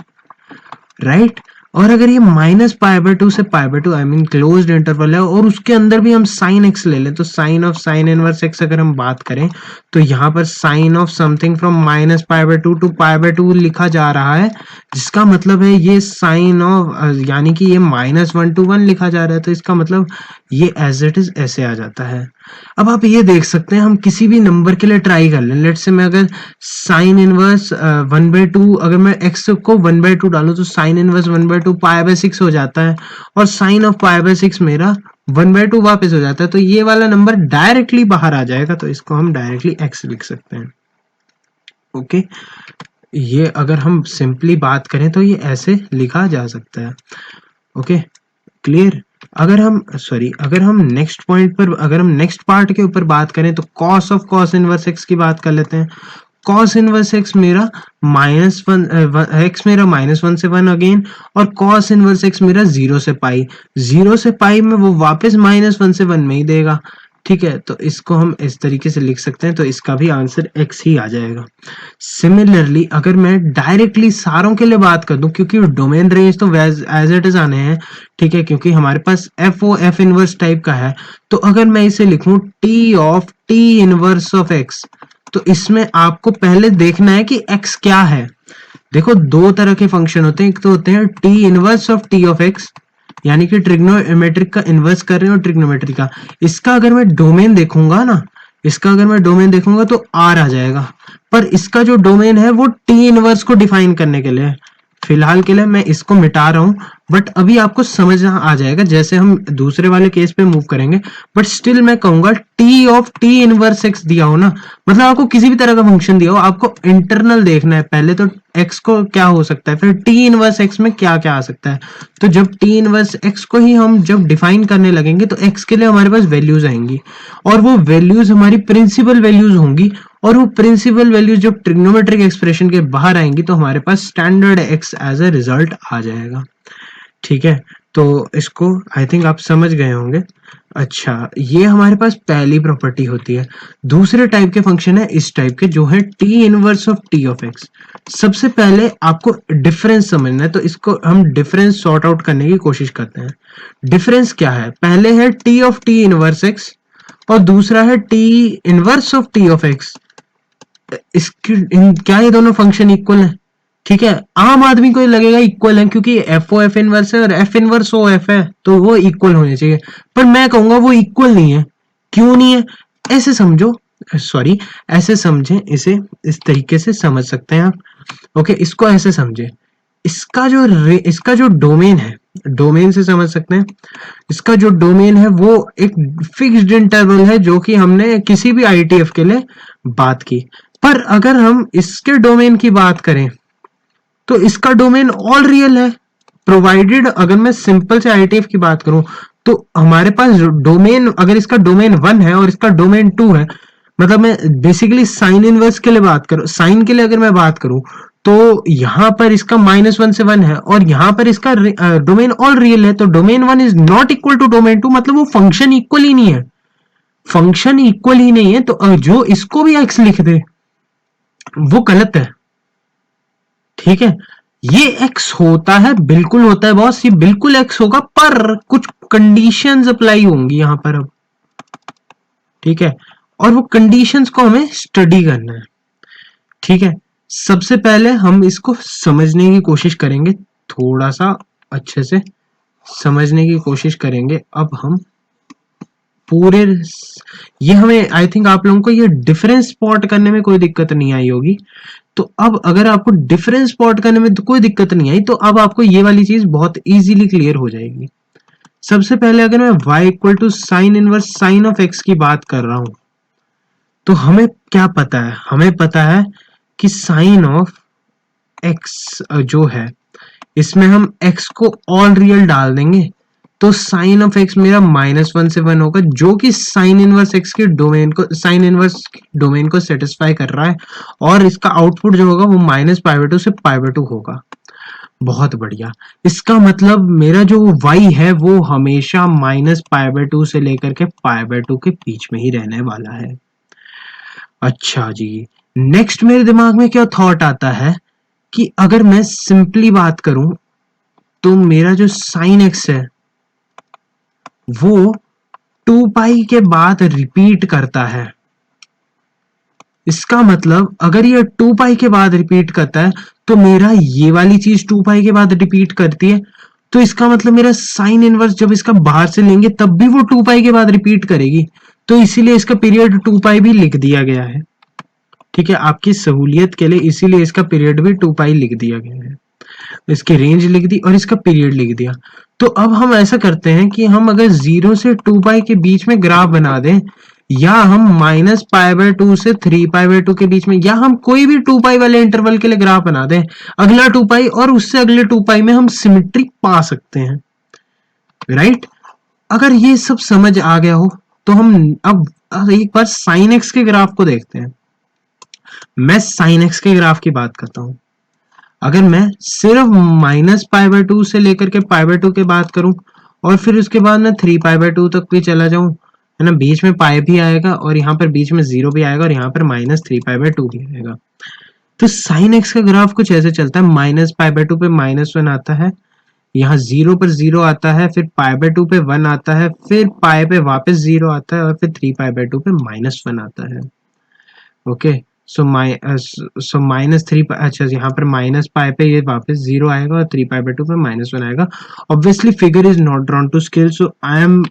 A: राइट। और अगर ये -π/2 से π/2 आई मीन क्लोज्ड इंटरवल है और उसके अंदर भी हम साइन एक्स ले लें, तो sine of sine inverse x अगर हम बात करें तो यहाँ पर sine of something from -π/2 to π/2 लिखा जा रहा है, जिसका मतलब है ये साइन ऑफ यानी कि ये -1 to 1 लिखा जा रहा है, तो इसका मतलब ये एज इट इज ऐसे आ जाता है। अब आप ये देख सकते हैं, हम किसी भी नंबर के लिए ट्राई कर लें, लेट्स से मैं अगर साइन इनवर्स 1/2, अगर मैं एक्स को 1/2 डालूं तो साइन इनवर्स 1/2 π/6 हो जाता है, और साइन ऑफ π/6 मेरा 1/2 वापस हो जाता है, तो ये वाला नंबर डायरेक्टली बाहर आ जाएगा, तो इसको हम डायरेक्टली एक्स लिख सकते हैं। ओके, ये अगर हम सिंपली बात करें तो ये ऐसे लिखा जा सकता है। Okay, clear. अगर हम नेक्स्ट पॉइंट पर, अगर हम नेक्स्ट पार्ट के ऊपर बात करें तो cos of cos inverse x की बात कर लेते हैं। कॉस इनवर्स एक्स मेरा एक्स मेरा -1 से 1 अगेन, और कॉस इनवर्स एक्स मेरा 0 से पाई, 0 से पाई में वो वापस -1 से 1 में ही देगा, ठीक है। तो इसको हम इस तरीके से लिख सकते हैं, तो इसका भी आंसर एक्स ही आ जाएगा। सिमिलरली अगर मैं डायरेक्टली सारों के लिए बात कर दूं, क्योंकि डोमेन रेंज तो एज इट इज आने हैं, ठीक है, क्योंकि हमारे पास एफ इनवर्स टाइप का है, तो अगर मैं इसे लिखूं T of T inverse of x, तो इसमें आपको पहले देखना है कि एक्स क्या है। देखो, दो तरह के फंक्शन होते हैं, एक तो होते हैं T inverse of T of x, यानी कि ट्रिग्नोमेट्रिक का इन्वर्स कर रहे हो ट्रिग्नोमेट्रिक का, इसका अगर मैं डोमेन देखूंगा ना, इसका अगर मैं डोमेन देखूंगा तो आर आ जाएगा, पर इसका जो डोमेन है वो टी इनवर्स को डिफाइन करने के लिए है। फिलहाल के लिए मैं इसको मिटा रहा हूं, बट अभी आपको समझ आ जाएगा जैसे हम दूसरे वाले केस पे मूव करेंगे। बट स्टिल मैं कहूंगा T of T inverse x दिया हो ना, मतलब आपको किसी भी तरह का फंक्शन दिया हो, आपको इंटरनल देखना है पहले, तो एक्स को क्या हो सकता है, फिर टी इनवर्स एक्स में क्या क्या आ सकता है। तो जब टी इनवर्स एक्स को ही हम जब डिफाइन करने लगेंगे तो एक्स के लिए हमारे पास वैल्यूज आएंगी, और वो वैल्यूज हमारी प्रिंसिपल वैल्यूज होंगी, और वो प्रिंसिपल वैल्यूज जब ट्रिग्नोमेट्रिक एक्सप्रेशन के बाहर आएंगी तो हमारे पास standard x as a result आ जाएगा, ठीक है। तो इसको आई थिंक आप समझ गए होंगे। अच्छा, ये हमारे पास पहली प्रॉपर्टी होती है। दूसरे टाइप के फंक्शन है इस टाइप के, जो है T inverse of T of x. सबसे पहले आपको डिफरेंस समझना है, तो इसको हम डिफरेंस सॉर्ट आउट करने की कोशिश करते हैं। डिफरेंस क्या है, पहले है T of T inverse x और दूसरा है T inverse of T of x. क्या ये दोनों फंक्शन इक्वल है? ठीक है, आम आदमी को लगेगा इक्वल है, क्योंकि एफ ओ एफ इनवर्स है और एफ इनवर्स ओ एफ है, तो वो इक्वल होने चाहिए, पर मैं कहूंगा वो इक्वल नहीं है। क्यों नहीं है? ऐसे समझो, सॉरी, ऐसे समझें इसे, इस तरीके से समझ सकते हैं आप। ओके, इसको ऐसे समझे, इसका जो डोमेन है, डोमेन से समझ सकते हैं, इसका जो डोमेन है वो एक फिक्स्ड इंटरवल है, जो कि हमने किसी भी आईटीएफ के लिए बात की। पर अगर हम इसके डोमेन की बात करें तो इसका डोमेन ऑल रियल है, प्रोवाइडेड, अगर मैं सिंपल से आईटीएफ की बात करूं तो हमारे पास डोमेन, अगर इसका डोमेन 1 है और इसका डोमेन 2 है, मतलब मैं बेसिकली साइन इनवर्स के लिए बात करूं, साइन के लिए अगर मैं बात करूं, तो यहां पर इसका -1 से 1 है और यहां पर इसका डोमेन ऑल रियल है, तो domain 1 is not equal to domain 2, मतलब वो फंक्शन इक्वल ही नहीं है, फंक्शन इक्वल ही नहीं है। तो जो इसको भी एक्स लिख दे वो गलत है, ठीक है। ये x होता है, बिल्कुल होता है बॉस, ये बिल्कुल x होगा, पर कुछ कंडीशंस अप्लाई होंगी यहां पर अब, ठीक है, और वो कंडीशंस को हमें स्टडी करना है, ठीक है। सबसे पहले हम इसको समझने की कोशिश करेंगे, थोड़ा सा अच्छे से समझने की कोशिश करेंगे। अब हम पूरे, ये हमें, आई थिंक आप लोगों को ये डिफरेंस स्पॉट करने में कोई दिक्कत नहीं आई होगी। तो अब अगर आपको डिफरेंस स्पॉट करने में तो कोई दिक्कत नहीं आई, तो अब आपको ये वाली चीज बहुत इजीली क्लियर हो जाएगी। सबसे पहले अगर मैं y equal to sine inverse sine of x की बात कर रहा हूं, तो हमें क्या पता है, हमें पता है कि साइन ऑफ x जो है, इसमें हम x को ऑल रियल डाल देंगे, तो साइन ऑफ x मेरा -1 से 1 होगा, जो कि साइन इनवर्स x के डोमेन को, साइन इनवर्स डोमेन को सेटिस्फाई कर रहा है, और इसका आउटपुट जो होगा वो -π/2 से π/2 होगा। बहुत बढ़िया। इसका मतलब मेरा जो y है वो हमेशा -π/2 से लेकर के π/2 के बीच में ही रहने वाला है। अच्छा जी, नेक्स्ट मेरे दिमाग में क्या थॉट आता है कि अगर मैं सिंपली बात करूं, तो मेरा जो साइन x है वो 2π के बाद रिपीट करता है। इसका मतलब अगर ये 2π के बाद रिपीट करता है, तो मेरा ये वाली चीज 2π के बाद रिपीट करती है, तो इसका मतलब मेरा साइन इनवर्स जब इसका बाहर से लेंगे तब भी वो 2π के बाद रिपीट करेगी, तो इसीलिए इसका पीरियड 2π भी लिख दिया गया है, ठीक है, आपकी सहूलियत के लिए इसीलिए इसका पीरियड भी 2π लिख दिया गया है, इसकी रेंज लिख दी और इसका पीरियड लिख दिया। तो अब हम ऐसा करते हैं कि हम अगर 0 से 2π के बीच में ग्राफ बना दें, या हम -π/2 से 3π/2 के बीच में, या हम कोई भी 2π वाले इंटरवल के लिए ग्राफ बना दें, अगला 2π और उससे अगले 2π में हम सिमेट्री पा सकते हैं, राइट। अगर ये सब समझ आ गया हो, तो हम अब एक बार साइन एक्स के ग्राफ को देखते हैं। मैं साइन एक्स के ग्राफ की बात करता हूं। अगर मैं सिर्फ -π/2 से लेकर के π/2 की बात करूं, और फिर उसके बाद मैं 3π/2 तक भी चला जाऊं, है ना, बीच में पाई भी आएगा और यहाँ पर बीच में 0 भी आएगा और यहाँ पर -3π/2 भी आएगा। तो साइन एक्स का ग्राफ कुछ ऐसे चलता है, -π/2 पे -1 आता है, यहाँ 0 पर 0 आता है, फिर π/2 पे 1 आता है, फिर पाई पे वापस 0 आता है, और फिर 3π/2 पे -1 आता है। ओके, सो -3, अच्छा यहाँ पर -π पे ये वापस 0 आएगा और 3π/2 पे -1 आएगा। Obviously figure is not drawn to scale, so I am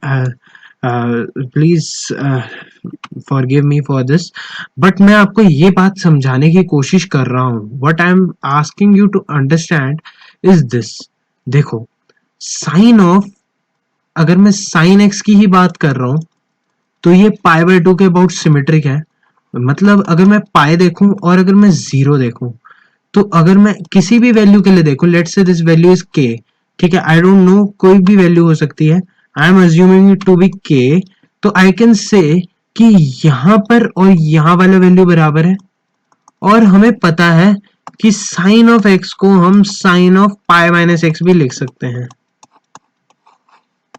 A: please forgive me for this, but मैं आपको ये बात समझाने की कोशिश कर रहा हूँ। What I am asking you to understand is this. देखो, साइन ऑफ, अगर मैं साइन एक्स की ही बात कर रहा हूं, तो ये π/2 के अबाउट सिमेट्रिक है। मतलब अगर मैं पाई देखूं और अगर मैं 0 देखूं, तो अगर मैं किसी भी वैल्यू के लिए देखूं, let's say this value is k, ठीक है, आई डोंट नो, कोई भी वैल्यू हो सकती है, I am assuming it to be k, तो आई कैन से कि यहां पर और यहां वाला वैल्यू बराबर है, और हमें पता है कि साइन ऑफ x को हम साइन ऑफ π-x भी लिख सकते हैं।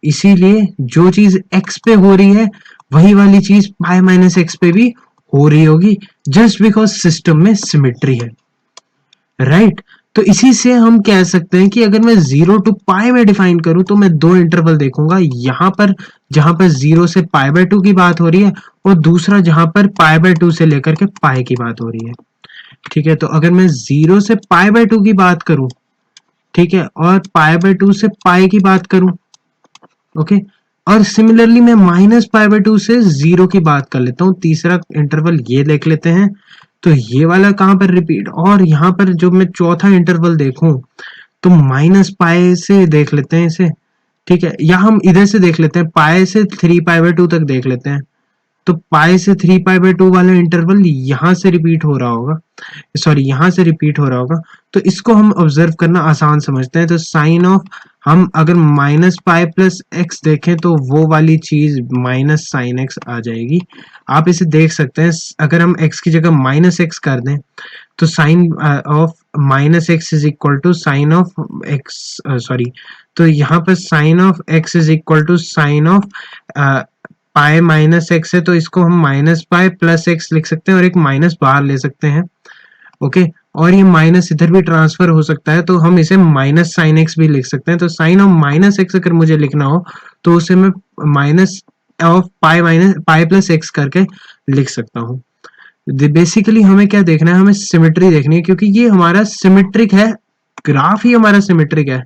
A: इसीलिए जो चीज x पे हो रही है वही वाली चीज π-x पे भी हो रही होगी, जस्ट बिकॉज सिस्टम में सिमेट्री है, राइट। तो इसी से हम कह सकते हैं कि अगर मैं 0 to π में डिफाइन करूं, तो मैं दो इंटरवल देखूंगा, यहां पर जहां पर 0 से π/2 की बात हो रही है, और दूसरा जहां पर π/2 से लेकर के पाई की बात हो रही है, ठीक है। तो अगर मैं 0 से π/2 की बात करूं, ठीक है, और π/2 से पाई की बात करूं, ओके, और सिमिलरली मैं -π/2 से 0 की बात कर लेता हूं, तीसरा इंटरवल ये देख लेते हैं, तो ये वाला कहां पर रिपीट, और यहां पर जो मैं चौथा इंटरवल देखूं, तो -π से देख लेते हैं इसे, ठीक है, या हम इधर से देख लेते हैं, पाई से 3π/2 तक देख लेते हैं, तो पाई से 3π/2 वाला इंटरवल यहां से रिपीट हो रहा होगा, सॉरी यहां से रिपीट हो रहा होगा, तो इसको हम ऑब्जर्व करना आसान समझते हैं। तो साइन ऑफ, हम अगर -π प्लस एक्स देखें, तो वो वाली चीज माइनस साइन एक्स आ जाएगी। आप इसे देख सकते हैं, अगर हम x की जगह -x कर दें, तो sine of -x is equal to sine of x, sorry, तो यहाँ पर sine of x is equal to sine of pi -x है, तो इसको हम -π प्लस x लिख सकते हैं और एक माइनस बाहर ले सकते हैं, ओके। और ये माइनस इधर भी ट्रांसफर हो सकता है, तो हम इसे माइनस साइन एक्स भी लिख सकते हैं। तो साइन ऑफ माइनस एक्स अगर मुझे लिखना हो तो उसे मैं minus of pi minus pi plus x करके लिख सकता हूँ। बेसिकली हमें क्या देखना है, हमें सिमेट्री देखनी है, क्योंकि ये हमारा सिमेट्रिक है, ग्राफ ही हमारा सिमेट्रिक है।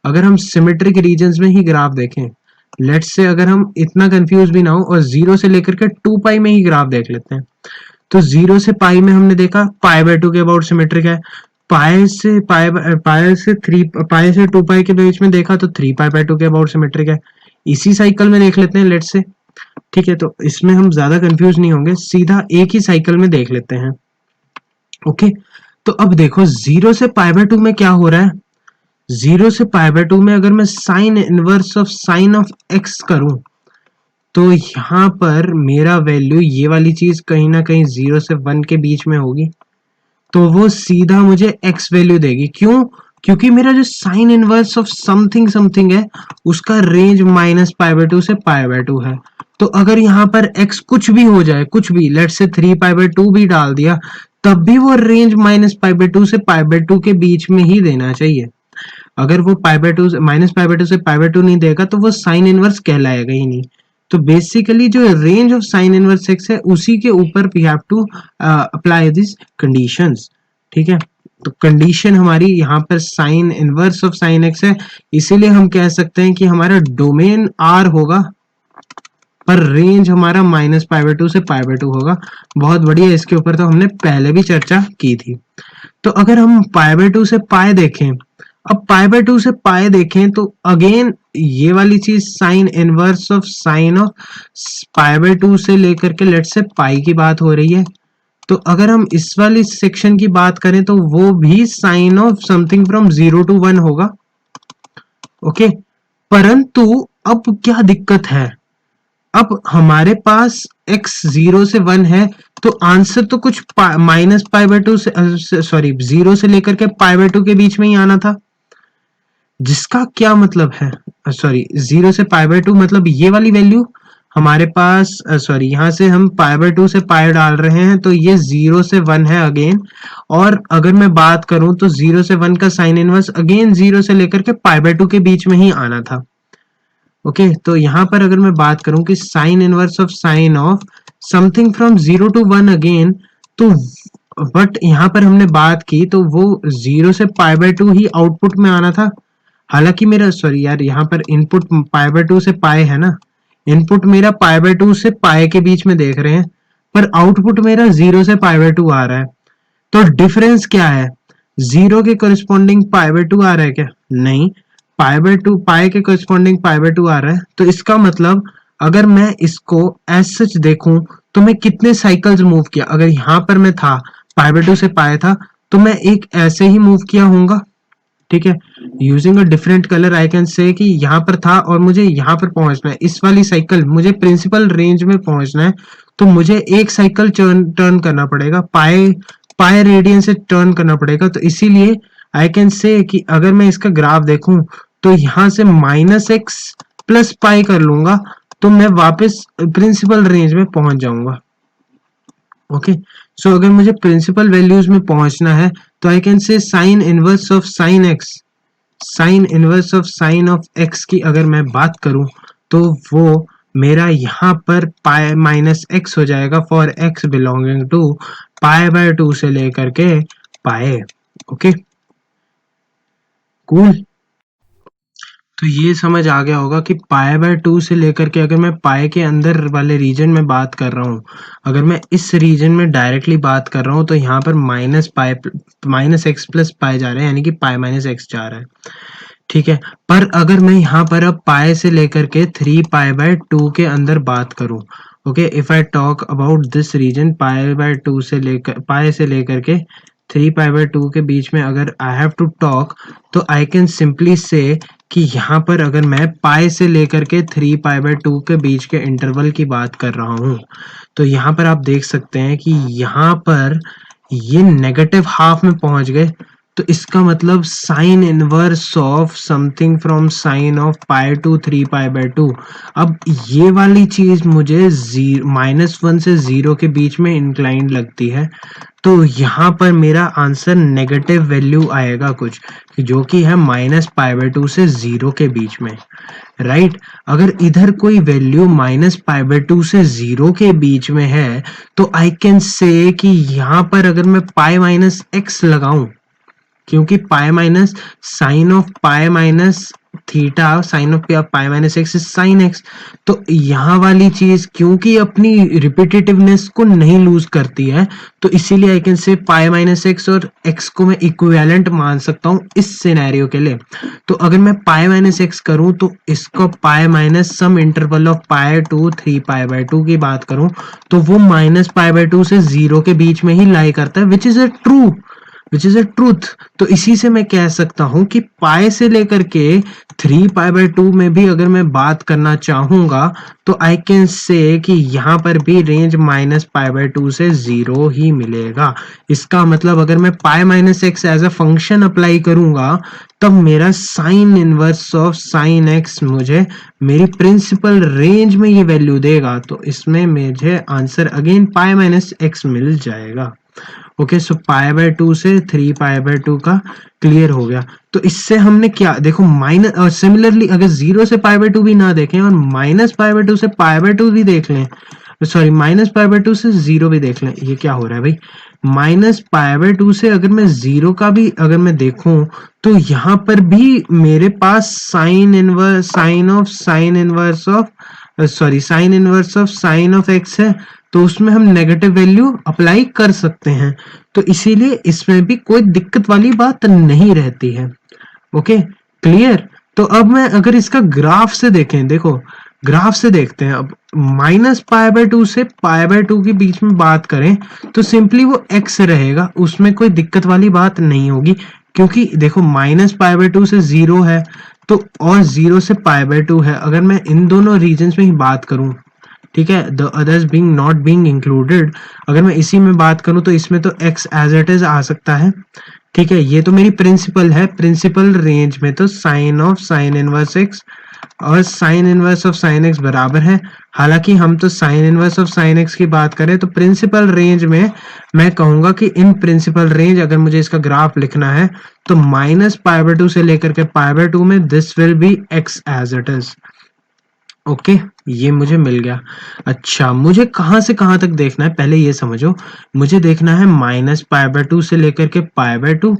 A: अगर हम सिमेट्रिक रीजन्स में ही ग्राफ देखें, लेट्स से अगर हम इतना कंफ्यूज भी ना हो और जीरो से लेकर के 2 पाई में ही ग्राफ देख लेते हैं, तो जीरो से पाई में हमने देखा पाई बाय 2 के अबाउट सिमेट्रिक है। पाई से पाई से 2 पाई के बीच में देखा तो 3 पाई बाय 2 के अबाउट सिमेट्रिक है। इसी साइकिल में देख लेते हैं लेट्स से, ठीक है, तो इसमें हम ज्यादा कंफ्यूज नहीं होंगे, सीधा एक ही साइकिल में देख लेते हैं। ओके, तो अब देखो जीरो से पाई बाय 2 में क्या हो रहा है, जीरो से पाई बाय 2 में अगर मैं sign inverse of sine of x करूं, तो यहां पर मेरा वैल्यू ये वाली चीज कहीं ना कहीं 0 से 1 के बीच में होगी, तो वो सीधा मुझे x वैल्यू देगी। क्यों? क्योंकि मेरा जो sign inverse of something something है उसका रेंज माइनस पाई बाय 2 से पाई बाय 2 है। तो अगर यहाँ पर x कुछ भी हो जाए, कुछ भी, लेट से 3 पाई बाय 2 भी डाल दिया, तब भी वो रेंज माइनस पाई बाय 2 से पाई बाय 2 के बीच में ही देना चाहिए। अगर वो पाई बाय 2 माइनस पाई बाय 2 से पाई बाय 2 नहीं देगा तो वो साइन इनवर्स कहलाएगा ही नहीं। तो बेसिकली जो range of sine inverse x है उसी के ऊपर we have to apply this conditions, ठीक है। तो कंडीशन हमारी यहाँ पर sine inverse of sine x है, इसीलिए हम कह सकते हैं कि हमारा डोमेन आर होगा पर रेंज हमारा माइनस पाई बाय 2 से पाई बाय 2 होगा। बहुत बढ़िया, इसके ऊपर तो हमने पहले भी चर्चा की थी। तो अगर हम पाई बाय 2 से पाई देखें, अब पाई बाय 2 से पाई देखें तो अगेन ये वाली चीज sign inverse of sine of pi by 2 से लेकर के लेट से पाई की बात हो रही है। तो अगर हम इस वाली सेक्शन की बात करें तो वो भी sine of something from 0 to 1 होगा। ओके, परंतु अब क्या दिक्कत है, अब हमारे पास x 0 से 1 है, तो आंसर तो कुछ माइनस पाई बाय 2 से सॉरी 0 से लेकर के पाई बाय 2 के बीच में ही आना था, जिसका क्या मतलब है, सॉरी 0 से पाई बाय 2 मतलब ये वाली वैल्यू हमारे पास, सॉरी यहाँ से हम पाई बाय 2 से पाई डाल रहे हैं तो ये 0 से 1 है अगेन। और अगर मैं बात करूं तो 0 से 1 का साइन इनवर्स अगेन 0 से लेकर के पाई बाय 2 के बीच में ही आना था। ओके, तो यहाँ पर अगर मैं बात करूं कि sign inverse of sine of something from 0 to 1 again, तो बट यहाँ पर हमने बात की तो वो 0 से पाई बाय 2 ही आउटपुट में आना था। हालांकि मेरा, सॉरी यार, यहाँ पर इनपुट पाई बाय 2 से पाई है ना, इनपुट मेरा पाई बाय 2 से पाई के बीच में देख रहे हैं, पर आउटपुट मेरा 0 से पाई बाय 2 आ रहा है। तो डिफरेंस क्या है, 0 के कोरिस्पॉन्डिंग पाई बाय 2 आ रहा है क्या? नहीं, पाई बाय 2 पाई के कोरिस्पॉन्डिंग पाई बाय 2 आ रहा है। तो इसका मतलब अगर मैं इसको एज सच देखूं तो मैं कितने साइकिल्स मूव किया, अगर यहाँ पर मैं था पाई बाय 2 से पाई था तो मैं एक ऐसे ही मूव किया होऊंगा, ठीक है। Using a different colour I can say कि यहाँ पर था और मुझे यहाँ पर पहुंचना है, इस वाली साइकिल मुझे प्रिंसिपल रेंज में पहुंचना है, तो मुझे एक साइकिल टर्न करना पड़ेगा, पाई पाई रेडियन से टर्न करना पड़ेगा। तो इसीलिए आई कैन से कि अगर मैं इसका ग्राफ देखूं तो यहाँ से माइनस एक्स प्लस पाई कर लूंगा तो मैं वापस प्रिंसिपल रेंज में पहुंच जाऊंगा। ओके, सो अगर मुझे प्रिंसिपल वैल्यूज में पहुंचना है तो I can say sign inverse of sine x, sign inverse of sine of x की अगर मैं बात करूं तो वो मेरा यहाँ पर पाई माइनस एक्स हो जाएगा for x belonging to pi by 2 से लेकर के पाई। Okay, cool. तो ये समझ आ गया होगा कि पाई बाय 2 से लेकर के अगर मैं पाई के अंदर वाले रीजन में बात कर रहा हूँ, अगर मैं इस रीजन में डायरेक्टली बात कर रहा हूँ तो यहाँ पर minus pi minus x plus पाई जा रहा है, यानी कि पाई माइनस एक्स जा रहा है, ठीक है। पर अगर मैं यहाँ पर अब पाई से लेकर के 3 पाई बाय 2 के अंदर बात करूँ, okay, if I talk about this region pi by 2 से लेकर पाई से लेकर के 3 पाई बाय 2 के बीच में अगर आई हैव टू टॉक, तो आई कैन सिंपली से कि यहाँ पर अगर मैं पाई से लेकर के 3 पाई बाय 2 के बीच के इंटरवल की बात कर रहा हूँ, तो यहाँ पर आप देख सकते हैं कि यहाँ पर ये नेगेटिव हाफ में पहुंच गए, तो इसका मतलब sine inverse of something from sine of pi to 3 पाई/2। अब ये वाली चीज मुझे -1 से 0 के बीच में इंक्लाइंड लगती है, तो यहाँ पर मेरा आंसर नेगेटिव वैल्यू आएगा कुछ, जो कि है -π/2 से 0 के बीच में, राइट। अगर इधर कोई वैल्यू -π/2 से 0 के बीच में है, तो आई कैन से कि यहाँ पर अगर मैं पाई माइनस एक्स लगाऊं, क्योंकि pi minus sine of pi minus theta sine of pi minus x is sine x, तो यहाँ वाली चीज क्योंकि अपनी रिपीटेटिवनेस को नहीं लूज करती है, तो इसीलिए I can say pi minus x और एक्स को मैं इक्विवेलेंट मान सकता हूँ इस सिनेरियो के लिए। तो अगर मैं पाई माइनस एक्स करूँ तो इसको pi minus some interval of pi to 3 पाई/2 की बात करूँ, तो वो -π/2 से 0 के बीच में ही लाई करता है, विच इज अ ट्रूथ। तो इसी से मैं कह सकता हूं कि पाई से लेकर के 3 पाई/2 में भी अगर मैं बात करना चाहूंगा, तो आई कैन से कि यहाँ पर भी रेंज -π/2 से 0 ही मिलेगा। इसका मतलब अगर मैं pi minus x as a function apply करूंगा, तब मेरा sine inverse of sine x मुझे मेरी प्रिंसिपल रेंज में ये वैल्यू देगा, तो इसमें मुझे answer again pi minus x मिल जाएगा। ओके, सो π/2 से 3 π/2 का क्लियर हो गया। तो इससे हमने क्या देखो, माइनस और सिमिलरली अगर 0 से π/2 भी ना देखें और -π/2 से π/2 भी देख लें, सॉरी -π/2 से 0 भी देख लें, ये क्या हो रहा है भाई, -π/2 से अगर मैं 0 का भी अगर मैं देखूं, तो यहाँ पर भी मेरे पास sine inverse of sine of x है, तो उसमें हम नेगेटिव वैल्यू अप्लाई कर सकते हैं, तो इसीलिए इसमें भी कोई दिक्कत वाली बात नहीं रहती है। Okay, clear. तो अब मैं अगर इसका ग्राफ से देखें, देखो ग्राफ से देखते हैं, अब -π/2 से π/2 के बीच में बात करें, तो सिंपली वो x रहेगा, उसमें कोई दिक्कत वाली बात नहीं होगी, क्योंकि देखो -π/2 से 0 है, तो और 0 से π/2 है। अगर मैं इन दोनों रीजन्स में ही बात करूं, ठीक है, the others being not being included, अगर मैं इसी में बात करूं तो इसमें तो x एज इट इज आ सकता है, ठीक है। ये तो मेरी प्रिंसिपल है, प्रिंसिपल रेंज में तो sine of sine inverse x और sine inverse of sine x बराबर है। हालांकि हम तो sine inverse of sine x की बात करें, तो प्रिंसिपल रेंज में मैं कहूंगा कि इन प्रिंसिपल रेंज अगर मुझे इसका ग्राफ लिखना है, तो -π/2 से लेकर के π/2 में this will be x as it is. Okay, ये मुझे मिल गया। अच्छा, मुझे कहाँ से कहाँ तक देखना है, पहले ये समझो। मुझे देखना है -π/2 से लेकर के π/2,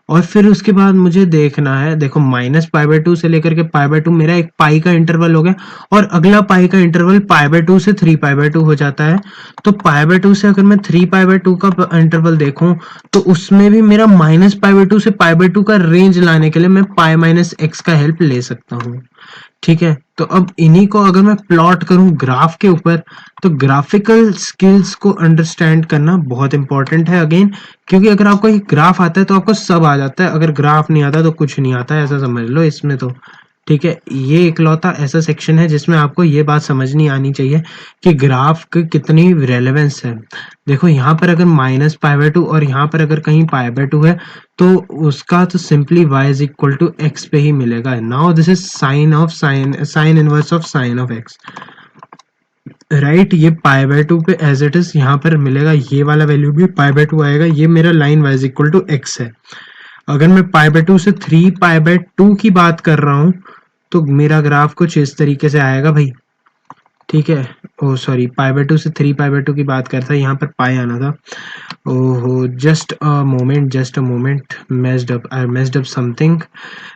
A: और फिर उसके बाद मुझे देखना है, देखो -π/2 से लेकर के π/2 मेरा एक पाई का इंटरवल हो गया, और अगला पाई का इंटरवल π/2 से 3 π/2 हो जाता है। तो π/2 से अगर मैं 3 π/2 का इंटरवल देखूं, तो उसमें भी मेरा -π/2 से π/2 का रेंज लाने के लिए मैं पाई माइनस एक्स का हेल्प ले सकता हूँ, ठीक है। तो अब इन्हीं को अगर मैं प्लॉट करूं ग्राफ के ऊपर, तो ग्राफिकल स्किल्स को अंडरस्टैंड करना बहुत इंपॉर्टेंट है अगेन, क्योंकि अगर आपको एक ग्राफ आता है तो आपको सब आ जाता है, अगर ग्राफ नहीं आता तो कुछ नहीं आता है, ऐसा समझ लो इसमें तो, ठीक है। ये इकलौता ऐसा सेक्शन है जिसमें आपको ये बात समझनी आनी चाहिए कि ग्राफ की कितनी रेलेवेंस है। देखो यहाँ पर अगर -π/2 और यहाँ पर अगर कहीं π/2 है, तो उसका तो simply y is equal to x पे ही मिलेगा। Now this is sine inverse of sine of x, right. ये π/2 पे एज इट इज यहाँ पर मिलेगा, ये वाला वैल्यू भी π/2 आएगा, ये मेरा line y is equal to x है। अगर मैं π/2 से 3 π/2 की बात कर रहा हूँ, तो मेरा ग्राफ कुछ इस तरीके से आएगा भाई, ठीक है। ओ सॉरी, π/2 से 3 π/2 की बात करता है, यहाँ पर पाई आना था। ओहो, just a moment, I messed up something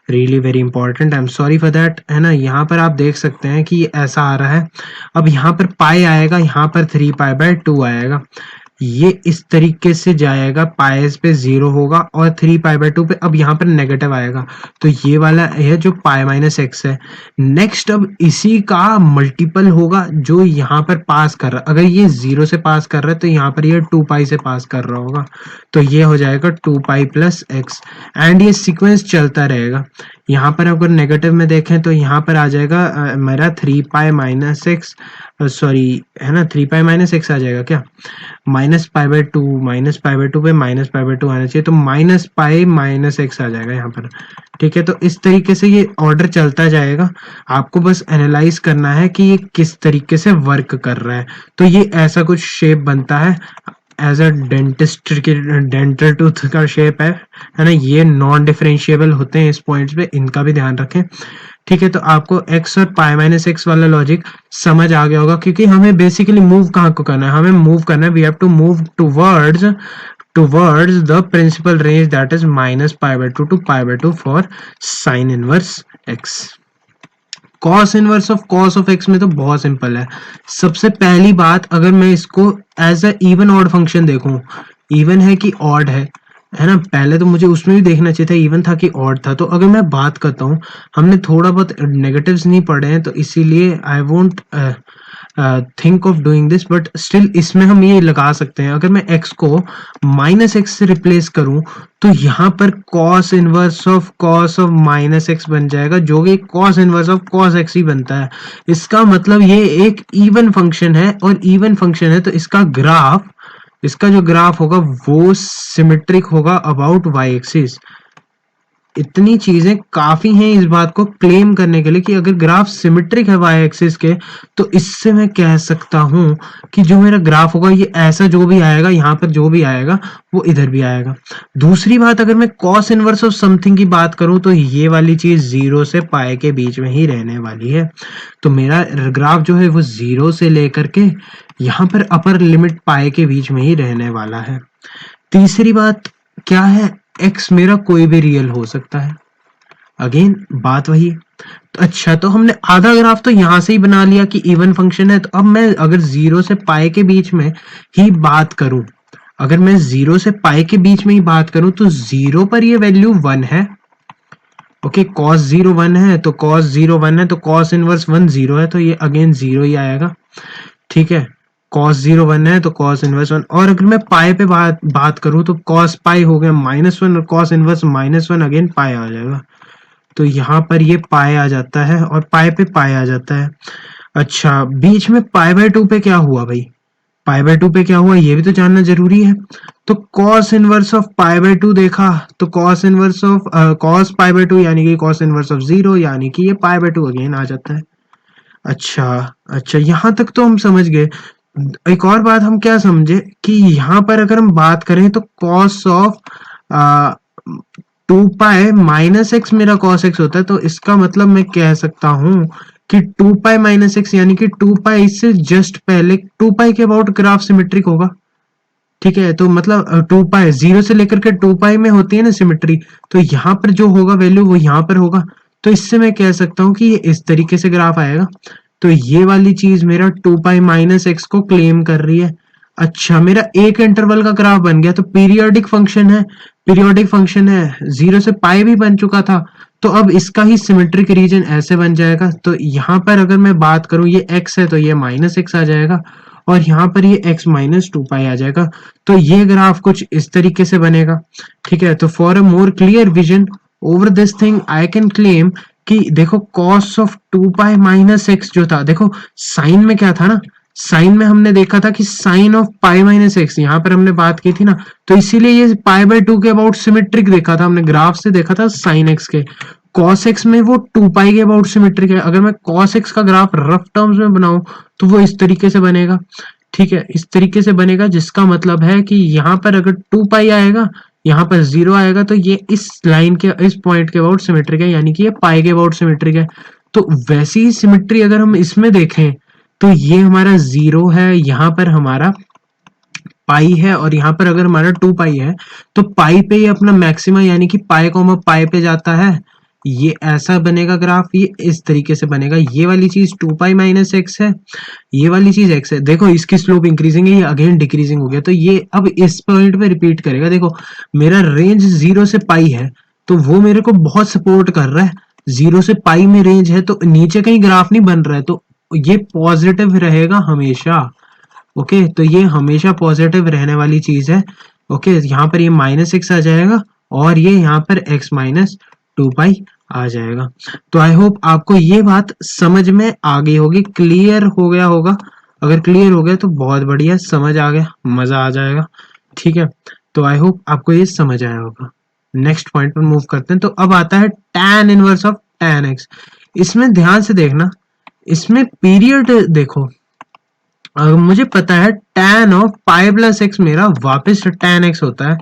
A: really very important, I am sorry for that, है ना। यहाँ पर आप देख सकते हैं कि ये ऐसा आ रहा है, अब यहाँ पर पाई आएगा, यहाँ पर 3 π/2 आएगा, ये इस तरीके से जाएगा, पाइस पे 0 होगा और 3 π/2 पे अब यहाँ पर नेगेटिव आएगा, तो ये वाला है जो पाई माइनस एक्स है। नेक्स्ट अब इसी का मल्टीपल होगा जो यहाँ पर पास कर रहा है, अगर ये 0 से पास कर रहा है तो यहाँ पर ये 2 पाई से पास कर रहा होगा, तो ये हो जाएगा 2 पाई प्लस एक्स, एंड ये सीक्वेंस चलता रहेगा। यहाँ पर अगर नेगेटिव में देखें तो यहाँ पर आ जाएगा मेरा 3 पाई माइनस एक्स, सॉरी है ना, 3 पाई माइनस एक्स आ जाएगा क्या, -π/2 पे -π/2 आना चाहिए, तो -π - x आ जाएगा यहाँ पर। ठीक है, तो इस तरीके से ये ऑर्डर चलता जाएगा। आपको बस एनालाइज करना है कि ये किस तरीके से वर्क कर रहा है। तो ये ऐसा कुछ शेप बनता है, एज अ डेंटिस्ट के डेंटल टूथ का शेप है ना। ये नॉन डिफरेंशिएबल होते हैं इस पॉइंट्स पे, इनका भी ध्यान रखें। ठीक है, तो आपको x और π - x वाला लॉजिक समझ आ गया होगा, क्योंकि हमें बेसिकली मूव कहाँ को करना है, हमें मूव करना है, we have to move towards the principal range that is -π/2 to π/2 for sine inverse x। cos of x में तो बहुत सिंपल है। सबसे पहली बात, अगर मैं इसको as a even odd function देखूं, इवन है कि ऑड है ना, पहले तो मुझे उसमें भी देखना चाहिए था इवन था कि ऑड था। तो अगर मैं बात करता हूँ, हमने थोड़ा बहुत नेगेटिव्स नहीं पढ़े हैं, तो इसीलिए I won't think of doing this, but still इसमें हम ये लगा सकते हैं। अगर मैं x को -x से रिप्लेस करूं, तो यहाँ पर cos इनवर्स ऑफ -x बन जाएगा, जो कि cos inverse of cos x ही बनता है। इसका मतलब ये एक इवन फंक्शन है, और इवन फंक्शन है तो इसका जो ग्राफ होगा वो सिमेट्रिक होगा अबाउट y एक्सिस। इतनी चीजें काफी हैं इस बात को क्लेम करने के लिए कि अगर ग्राफ सिमेट्रिक है y एक्सिस के, तो इससे मैं कह सकता हूं कि जो मेरा ग्राफ होगा ये ऐसा जो भी आएगा, यहाँ पर जो भी आएगा वो इधर भी आएगा। दूसरी बात, अगर मैं cos इनवर्स ऑफ समथिंग की बात करूं, तो ये वाली चीज 0 से पाई के बीच में ही रहने वाली है। तो मेरा ग्राफ जो है वो 0 से लेकर के यहाँ पर अपर लिमिट पाई के बीच में ही रहने वाला है। तीसरी बात क्या है, x मेरा कोई भी रियल हो सकता है। अगेन बात वही। तो अच्छा, तो हमने आधा ग्राफ तो यहां से ही बना लिया कि इवन फंक्शन है। तो अब मैं अगर 0 से पाई के बीच में ही बात करूं, अगर मैं 0 से पाई के बीच में ही बात करूं, तो 0 पर ये वैल्यू 1 है। ओके, cos 0 1 है, तो cos 0 1 है, तो cos इनवर्स 1 0 है, तो ये अगेन 0 ही आएगा। ठीक है, cos 0 1 है, तो cos इनवर्स 1। और अगर मैं पाई पे बात करूं, तो cos पाई हो गया -1, और cos इनवर्स -1 अगेन पाई आ जाएगा। तो यहाँ पर ये पाई आ जाता है, और पाई पे पाई आ जाता है। अच्छा, बीच में π/2 पे क्या हुआ भाई, π/2 पे क्या हुआ ये भी तो जानना जरूरी है। तो cos इनवर्स ऑफ π/2 देखा, तो cos इनवर्स ऑफ cos π/2 यानी कि cos इनवर्स ऑफ 0, यानी कि ये π/2 अगेन आ जाता है। अच्छा, यहाँ तक तो हम समझ गए। एक और बात हम क्या समझे कि यहाँ पर अगर हम बात करें, तो cos ऑफ 2π - x मेरा cos x होता है, तो इसका मतलब मैं कह सकता हूं कि 2π - x यानी कि 2π इससे जस्ट पहले 2π के अबाउट ग्राफ सिमेट्रिक होगा। ठीक है, तो मतलब 2π 0 से लेकर के 2π में होती है ना सिमेट्री, तो यहाँ पर जो होगा वैल्यू वो यहाँ पर होगा। तो इससे मैं कह सकता हूँ कि ये इस तरीके से ग्राफ आएगा। तो ये वाली चीज मेरा 2π - x को क्लेम कर रही है। अच्छा, मेरा एक इंटरवल का ग्राफ बन गया, तो पीरियोडिक फंक्शन है, 0 से पाई भी बन चुका था। तो अब इसका ही सिमेट्रिक रीजन ऐसे बन जाएगा। तो यहाँ पर अगर मैं बात करूं, ये x है, तो ये -x आ जाएगा, और यहाँ पर ये x - 2π आ जाएगा। तो ये ग्राफ कुछ इस तरीके से बनेगा। ठीक है, तो for a more clear vision over this thing I can claim कि देखो cos ऑफ 2π - x जो था, देखो साइन में क्या था ना, साइन में हमने देखा था कि साइन ऑफ पाई - x, यहाँ पर हमने बात की थी ना, तो इसीलिए ये π/2 के अबाउट सिमेट्रिक देखा था हमने, ग्राफ से देखा था साइन x के। cos x में वो 2π के अबाउट सिमेट्रिक है। अगर मैं cos x का ग्राफ रफ टर्म्स में बनाऊं, तो वो इस तरीके से बनेगा। ठीक है, इस तरीके से बनेगा, जिसका मतलब है कि यहाँ पर अगर 2π आएगा, यहाँ पर 0 आएगा, तो ये इस लाइन के, इस पॉइंट के अबाउट सिमेट्रिक है, यानी कि ये पाई के अबाउट सिमेट्रिक है। तो वैसी ही सिमेट्री अगर हम इसमें देखें, तो ये हमारा 0 है, यहाँ पर हमारा पाई है, और यहाँ पर अगर हमारा 2π है, तो पाई पे ये अपना मैक्सिमा यानी कि पाई पे जाता है। ये ऐसा बनेगा ग्राफ, ये इस तरीके से बनेगा। ये वाली चीज 2π - x है, ये वाली चीज x है। देखो इसकी स्लोप इंक्रीजिंग है, ये अगेन डिक्रीजिंग हो गया, तो ये अब इस पॉइंट पे रिपीट करेगा। देखो मेरा रेंज 0 से पाई है, तो वो मेरे को बहुत सपोर्ट कर रहा है। 0 से पाई में रेंज है, तो नीचे कहीं ग्राफ नहीं बन रहा है, तो ये पॉजिटिव रहेगा हमेशा। ओके, तो ये हमेशा पॉजिटिव रहने वाली चीज है। ओके, यहाँ पर ये -x आ जाएगा, और ये यहाँ पर x - 2π आ जाएगा। तो आई होप आपको ये बात समझ में आ गई होगी, क्लियर हो गया होगा। अगर क्लियर हो गया तो बहुत बढ़िया, समझ आ गया, मजा आ जाएगा। ठीक है, तो आई होप आपको ये समझ आया होगा। नेक्स्ट पॉइंट पर मूव करते हैं। तो अब आता है tan inverse of tan x। इसमें ध्यान से देखना, इसमें पीरियड देखो, मुझे पता है tan of pi plus x मेरा वापस tan x होता है।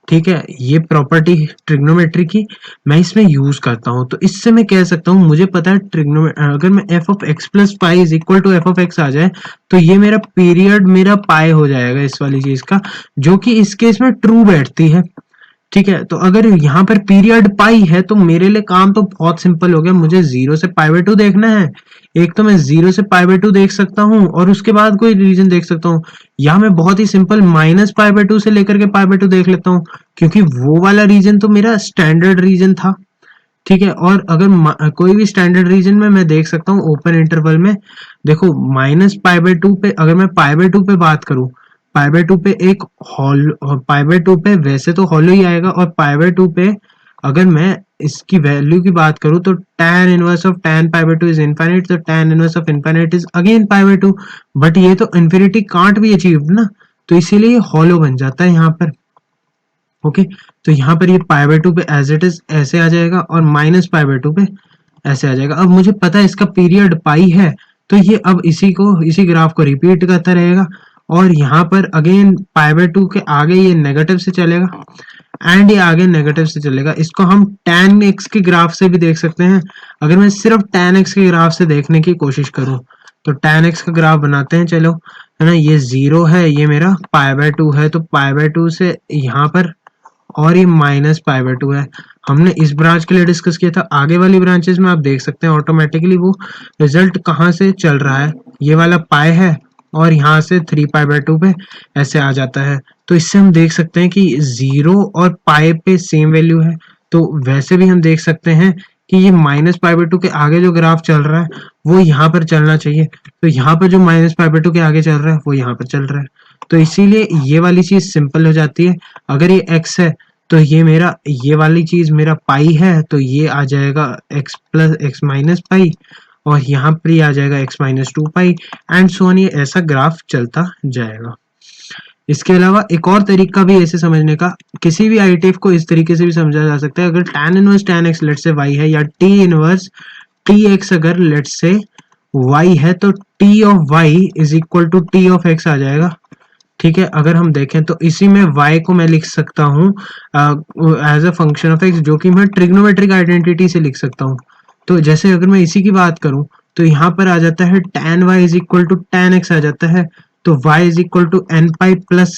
A: ठीक है, ये प्रॉपर्टी ट्रिग्नोमेट्री की मैं इसमें यूज करता हूँ। तो इससे मैं कह सकता हूँ, मुझे पता है अगर मैं f of x plus pi is equal to f of x आ जाए, तो ये मेरा पीरियड मेरा पाई हो जाएगा इस वाली चीज का, जो कि इस केस में ट्रू बैठती है। ठीक है, तो अगर यहाँ पर पीरियड पाई है तो मेरे लिए काम तो बहुत सिंपल हो गया। मुझे 0 से पाई बाय 2 देखना है। एक तो मैं 0 से पाई बाय 2 देख सकता हूँ और उसके बाद कोई रीजन देख सकता हूँ, या मैं बहुत ही सिंपल माइनस पाई बाय 2 से लेकर के पाई बाय 2 देख लेता हूँ, क्योंकि वो वाला रीजन तो मेरा स्टैंडर्ड रीजन था। ठीक है, और अगर कोई भी स्टैंडर्ड रीजन में मैं देख सकता हूँ ओपन इंटरवल में, देखो माइनस पाई बाय 2 पे अगर मैं पाई बाय 2 पे बात करूँ, पाई बाय 2 पे एक हॉलो, पाई बाय 2 पे वैसे तो हॉलो ही आएगा, और पाई बाय 2 पे अगर मैं इसकी वैल्यू की बात करूँ तो tan inverse of tan pi by 2 is infinite, तो tan inverse of infinite is again pi by 2, but ये तो इन्फिनिटी कांट बी अचीव्ड ना, तो इसीलिए ये हॉलो बन जाता है यहाँ पर। ओके, तो यहाँ पर ये पाई बाय 2 पे एज इट इज ऐसे आ जाएगा और माइनस पाई बाय 2 पे ऐसे आ जाएगा। अब मुझे पता है इसका पीरियड पाई है, तो ये अब इसी ग्राफ को रिपीट करता रहेगा, और यहाँ पर अगेन पाई बाय 2 के आगे ये नेगेटिव से चलेगा एंड ये आगे नेगेटिव से चलेगा। इसको हम tan x के ग्राफ से भी देख सकते हैं। अगर मैं सिर्फ tan x के ग्राफ से देखने की कोशिश करूं, तो tan x का ग्राफ बनाते हैं, चलो, है ना, ये 0 है, ये मेरा पाई बाय 2 है, तो पाई बाय 2 से यहाँ पर, और ये माइनस पाई बाय 2 है। हमने इस ब्रांच के लिए डिस्कस किया था, आगे वाली ब्रांचेस में आप देख सकते हैं ऑटोमेटिकली वो रिजल्ट कहाँ से चल रहा है, ये वाला पाई है, और यहाँ से 3 पाई बाय 2 पे ऐसे आ जाता है। तो इससे हम देख सकते हैं कि 0 और पाई पे सेम वैल्यू है। तो वैसे भी हम देख सकते हैं कि ये माइनस पाई बाय 2 के आगे जो ग्राफ चल रहा है वो यहाँ पर चलना चाहिए, तो यहाँ पर जो माइनस पाई बाय 2 के आगे चल रहा है वो यहाँ पर चल रहा है। तो इसीलिए ये वाली चीज सिंपल हो जाती है। अगर ये x है तो ये वाली चीज मेरा पाई है, तो ये आ जाएगा x plus x minus pi, और यहाँ पर ये आ जाएगा x minus 2 pi, and so on, ये ऐसा ग्राफ चलता जाएगा। इसके अलावा एक और तरीका भी ऐसे समझने का, किसी भी आईटीएफ को इस तरीके से भी समझा जा सकता है। अगर tan inverse tan x let say y है, या t इनवर्स tx अगर लेट से y है, तो t of y is equal to t of x आ जाएगा। ठीक है, अगर हम देखें तो इसी में y को मैं लिख सकता हूँ as a function of x, जो कि मैं ट्रिग्नोमेट्रिक आइडेंटिटी से लिख सकता हूँ। तो जैसे अगर मैं इसी की बात करूं, तो यहाँ पर आ जाता है tan y is equal to tan x आ जाता है, तो y is equal to n pi plus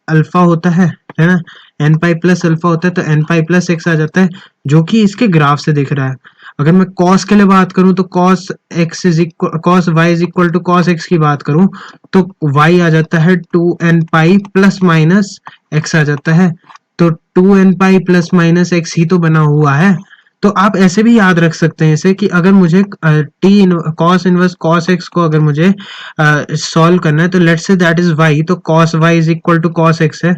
A: alpha होता है ना, n पाई प्लस अल्फा होता है, तो n पाई प्लस x आ जाता है, जो कि इसके ग्राफ से दिख रहा है। अगर मैं cos के लिए बात करूं, तो cos y is equal to cos x की बात करूं, तो y आ जाता है 2n पाई प्लस माइनस x आ जाता है, तो 2n पाई प्लस माइनस x ही तो बना हुआ है। तो आप ऐसे भी याद रख सकते हैं इसे, कि अगर मुझे cos इनवर्स cos x को अगर मुझे सॉल्व करना है, तो let's say that is y, तो cos y is equal to cos x है।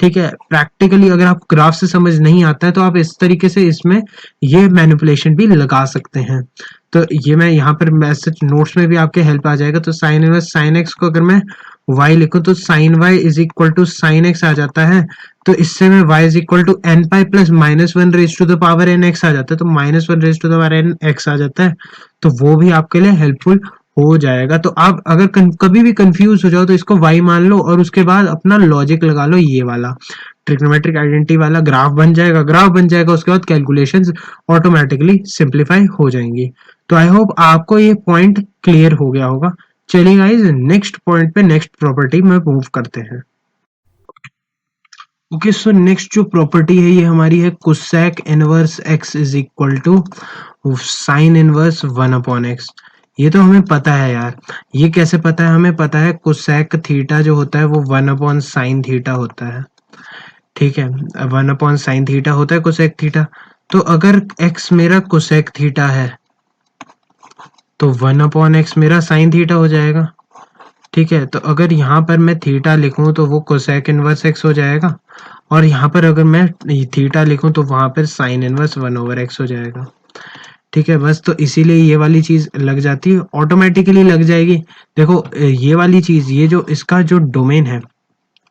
A: ठीक है, प्रैक्टिकली अगर आप ग्राफ से समझ नहीं आता है, तो आप इस तरीके से इसमें ये मैनिपुलेशन भी लगा सकते हैं। तो ये मैं यहाँ पर मैसेज नोट्स में भी आपके हेल्प आ जाएगा। तो साइन इनवर्स साइन x को अगर मैं y लिखूं, तो sine y is equal to sine x आ जाता है, तो इससे मैं y is equal to n pi plus minus 1 raise to the power n x आ जाता है, तो minus 1 raise to the power n x आ जाता है, तो वो भी आपके लिए हेल्पफुल हो जाएगा। तो आप अगर कभी भी कंफ्यूज हो जाओ, तो इसको y मान लो और उसके बाद अपना लॉजिक लगा लो, ये वाला ट्रिग्नोमेट्रिक आइडेंटिटी वाला ग्राफ बन जाएगा, उसके बाद कैलकुलेशंस ऑटोमेटिकली सिंप्लीफाई हो जाएंगी। तो आई होप आपको ये पॉइंट क्लियर हो गया होगा। चलिए गाइस, नेक्स्ट पॉइंट पे नेक्स्ट प्रॉपर्टी में मूव करते हैं। ओके, सो नेक्स्ट जो प्रॉपर्टी है ये हमारी है cosec inverse x is equal to sine inverse 1 upon x. ये तो हमें पता है यार, ये कैसे पता है? हमें पता है कोसेक थीटा जो होता है वो 1 अपॉन साइन थीटा होता है। ठीक है, 1 अपॉन साइन थीटा होता है कोसेक थीटा। तो अगर x मेरा कोसेक थीटा है, तो 1 अपॉन एक्स मेरा साइन थीटा हो जाएगा। ठीक है, तो अगर यहाँ पर मैं थीटा लिखूं, तो वो कोसेक इनवर्स एक्स हो जाएगा, और यहाँ पर अगर मैं थीटा लिखूं, तो वहां पर साइन इनवर्स 1 ओवर एक्स हो जाएगा। ठीक है, बस तो इसीलिए ये वाली चीज लग जाती है, ऑटोमेटिकली लग जाएगी। देखो ये वाली चीज, ये जो इसका जो डोमेन है,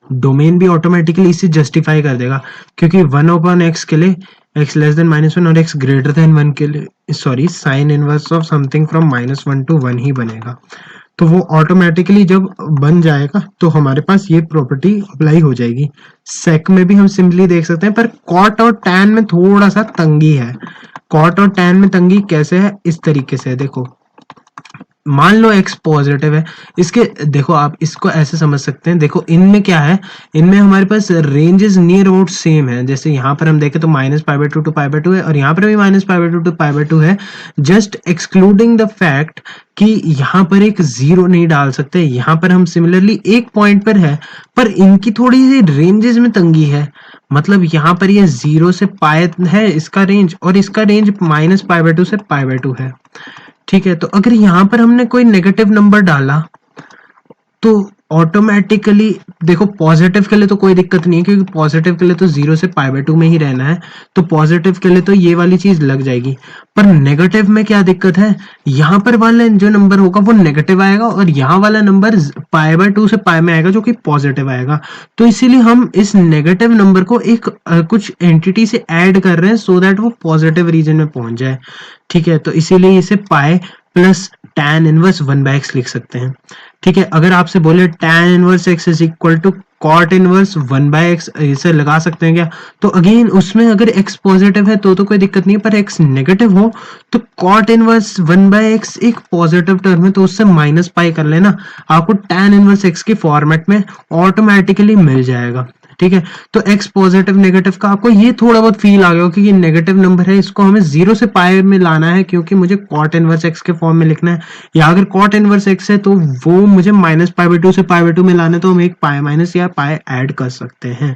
A: डोमेन भी ऑटोमेटिकली इसे जस्टिफाई कर देगा, क्योंकि 1/x के लिए x लेस देन -1 और x ग्रेटर देन 1 के लिए, sorry, sign inverse of something from -1 to 1 ही बनेगा। तो वो ऑटोमेटिकली जब बन जाएगा तो हमारे पास ये प्रॉपर्टी अप्लाई हो जाएगी। सेक में भी हम सिंपली देख सकते हैं, पर कॉट और टैन में थोड़ा सा तंगी है। कॉट और टैन में तंगी कैसे है, इस तरीके से देखो, मान लो x पॉजिटिव है, इसके देखो आप इसको ऐसे समझ सकते हैं, देखो इनमें क्या है, इनमें हमारे पास रेंजेस नियर अबाउट सेम है। जैसे यहाँ पर हम देखें तो -π/2 to π/2 है, और यहाँ पर भी -π/2 to π/2 है, जस्ट एक्सक्लूडिंग द फैक्ट कि यहाँ पर एक जीरो नहीं डाल सकते। यहाँ पर हम सिमिलरली एक पॉइंट पर है, पर इनकी थोड़ी सी रेंजेस में तंगी है। मतलब यहाँ पर ये 0 से पाई है इसका रेंज, और इसका रेंज -π/2 से π/2 है। ठीक है, तो अगर यहाँ पर हमने कोई नेगेटिव नंबर डाला तो ऑटोमेटिकली देखो, पॉजिटिव के लिए तो कोई दिक्कत नहीं है, क्योंकि पॉजिटिव के लिए तो 0 से π/2 में ही रहना है, तो पॉजिटिव के लिए तो ये वाली चीज लग जाएगी। पर नेगेटिव में क्या दिक्कत है, यहाँ पर वाला जो नंबर होगा वो नेगेटिव आएगा, और यहाँ वाला नंबर π/2 से पाई में आएगा जो कि पॉजिटिव आएगा। तो इसीलिए हम इस नेगेटिव नंबर को एक कुछ एंटिटी से ऐड कर रहे हैं, सो दैट वो पॉजिटिव रीजन में पहुंच जाए। ठीक है, तो इसीलिए इसे pi plus tan inverse 1/x लिख सकते हैं। ठीक है, अगर आपसे बोले tan inverse x is equal to cot inverse 1/x, इसे लगा सकते हैं क्या, तो अगेन उसमें अगर x पॉजिटिव है तो कोई दिक्कत नहीं है, पर x नेगेटिव हो तो cot इनवर्स 1/x एक पॉजिटिव टर्म है, तो उससे माइनस पाई कर लेना, आपको tan इनवर्स x के फॉर्मेट में ऑटोमेटिकली मिल जाएगा। ठीक है, तो x पॉजिटिव नेगेटिव का आपको ये थोड़ा बहुत फील आ गया हो कि ये नेगेटिव नंबर है, इसको हमें 0 से पाई में लाना है, क्योंकि मुझे cot इनवर्स x के फॉर्म में लिखना है। या अगर cot इनवर्स x है तो वो मुझे -π/2 से π/2 में लाना है, तो हम एक पाई माइनस या पाई ऐड कर सकते हैं।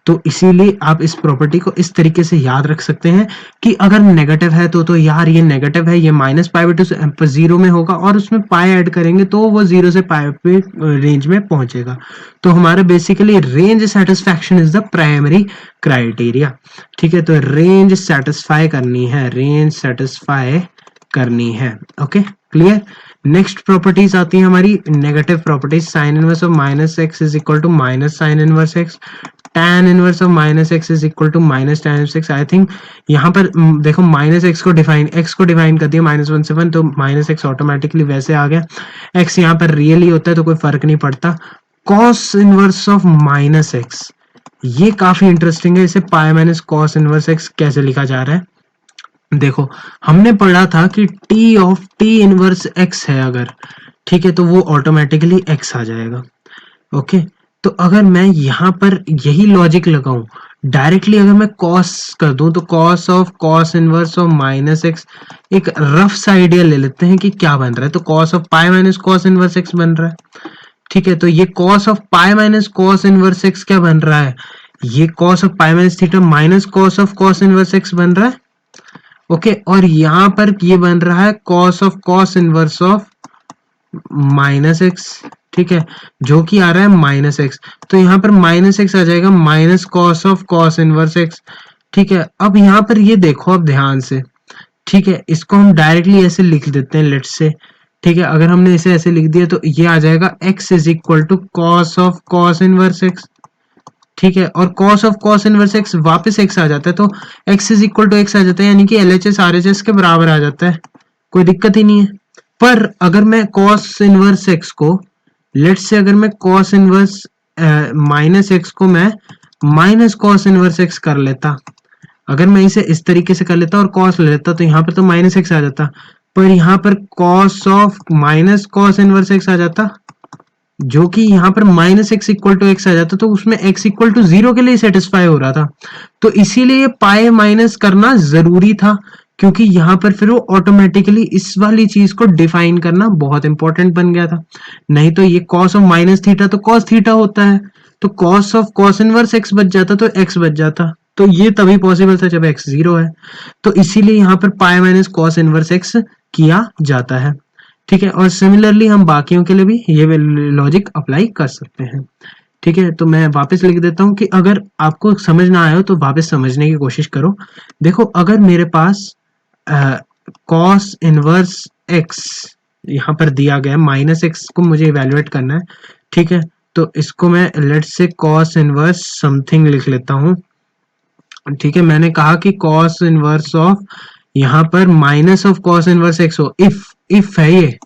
A: तो इसीलिए आप इस प्रॉपर्टी को इस तरीके से याद रख सकते हैं कि अगर नेगेटिव है तो यार ये नेगेटिव है, ये -π/2 से 0 में होगा, और उसमें पाई ऐड करेंगे तो वो 0 से पाई पे रेंज में पहुंचेगा। तो हमारा basically range satisfaction is the primary criteria. ठीक है, तो रेंज सेटिस्फाई करनी है, रेंज सेटिस्फाई करनी है। Okay, clear. नेक्स्ट प्रॉपर्टीज आती है हमारी negative properties. Sine inverse of -x is equal to minus sine inverse x, tan inverse of -x is equal to minus tan inverse x। I think यहाँ पर देखो x को डिफाइन कर दिया -1 से 1, तो -x ऑटोमेटिकली वैसे आ गया। x यहाँ पर रियल ही होता है तो कोई फर्क नहीं पड़ता। cos इनवर्स ऑफ -x, ये काफी इंटरेस्टिंग है। इसे pi minus cos inverse x कैसे लिखा जा रहा है, देखो हमने पढ़ा था कि t of t inverse x है अगर, ठीक है, तो वो ऑटोमेटिकली x आ जाएगा। ओके, तो अगर मैं यहाँ पर यही लॉजिक लगाऊं, डायरेक्टली अगर मैं cos कर दूं, तो cos of cos inverse of -x, एक रफ सा आइडिया ले लेते हैं कि क्या बन रहा है। तो cos of pi minus cos inverse x बन रहा है। ठीक है, तो ये cos of pi minus cos inverse x क्या बन रहा है, ये cos of pi minus theta minus cos of cos inverse x बन रहा है। ओके, और यहाँ पर ये बन रहा है cos of cos inverse of -x। ठीक है, जो कि आ रहा है -x, तो यहाँ पर -x आ जाएगा minus cos of cos inverse x। ठीक है, अब यहाँ पर ये देखो अब ध्यान से, ठीक है, इसको हम डायरेक्टली ऐसे लिख देते हैं, लेट्स से। ठीक है, अगर हमने इसे ऐसे लिख दिया तो ये आ जाएगा x is equal to cos of cos inverse x। ठीक है, और cos of cos inverse x वापस x आ जाता है, तो x is equal to x आ जाता है, यानी कि LHS RHS के बराबर आ जाता है, कोई दिक्कत ही नहीं है। पर अगर मैं cos इनवर्स x को, लेट्स से अगर मैं cos इनवर्स -x को मैं माइनस cos इनवर्स x कर लेता, अगर मैं इसे इस तरीके से कर लेता और cos ले लेता, तो यहाँ पर तो -x आ जाता, पर यहाँ पर cos of minus cos inverse x आ जाता, जो कि यहाँ पर -x इक्वल टू x आ जाता, तो उसमें x इक्वल टू 0 के लिए सेटिस्फाई हो रहा था। तो इसीलिए पाई माइनस करना जरूरी था, क्योंकि यहाँ पर फिर वो ऑटोमेटिकली इस वाली चीज को डिफाइन करना बहुत इंपॉर्टेंट बन गया था। नहीं तो ये cos ऑफ माइनस थीटा तो cos थीटा होता है, तो cos of cos inverse x बच जाता, तो x बच जाता, तो ये तभी पॉसिबल था जब x 0 है। तो इसीलिए यहाँ पर pi minus cos inverse x किया जाता है। ठीक है, और सिमिलरली हम बाकियों के लिए भी ये लॉजिक अप्लाई कर सकते हैं। ठीक है, तो मैं वापस लिख देता हूं कि अगर आपको समझ ना आया हो तो वापस समझने की कोशिश करो। देखो, अगर मेरे पास कॉस इनवर्स एक्स यहाँ पर दिया गया है, माइनस एक्स को मुझे इवेल्युएट करना है, ठीक है। तो इसको मैं let's say cos inverse something लिख लेता हूँ, ठीक है। मैंने कहा कि कॉस इनवर्स ऑफ यहाँ पर minus of cos inverse x हो, इफ है ये,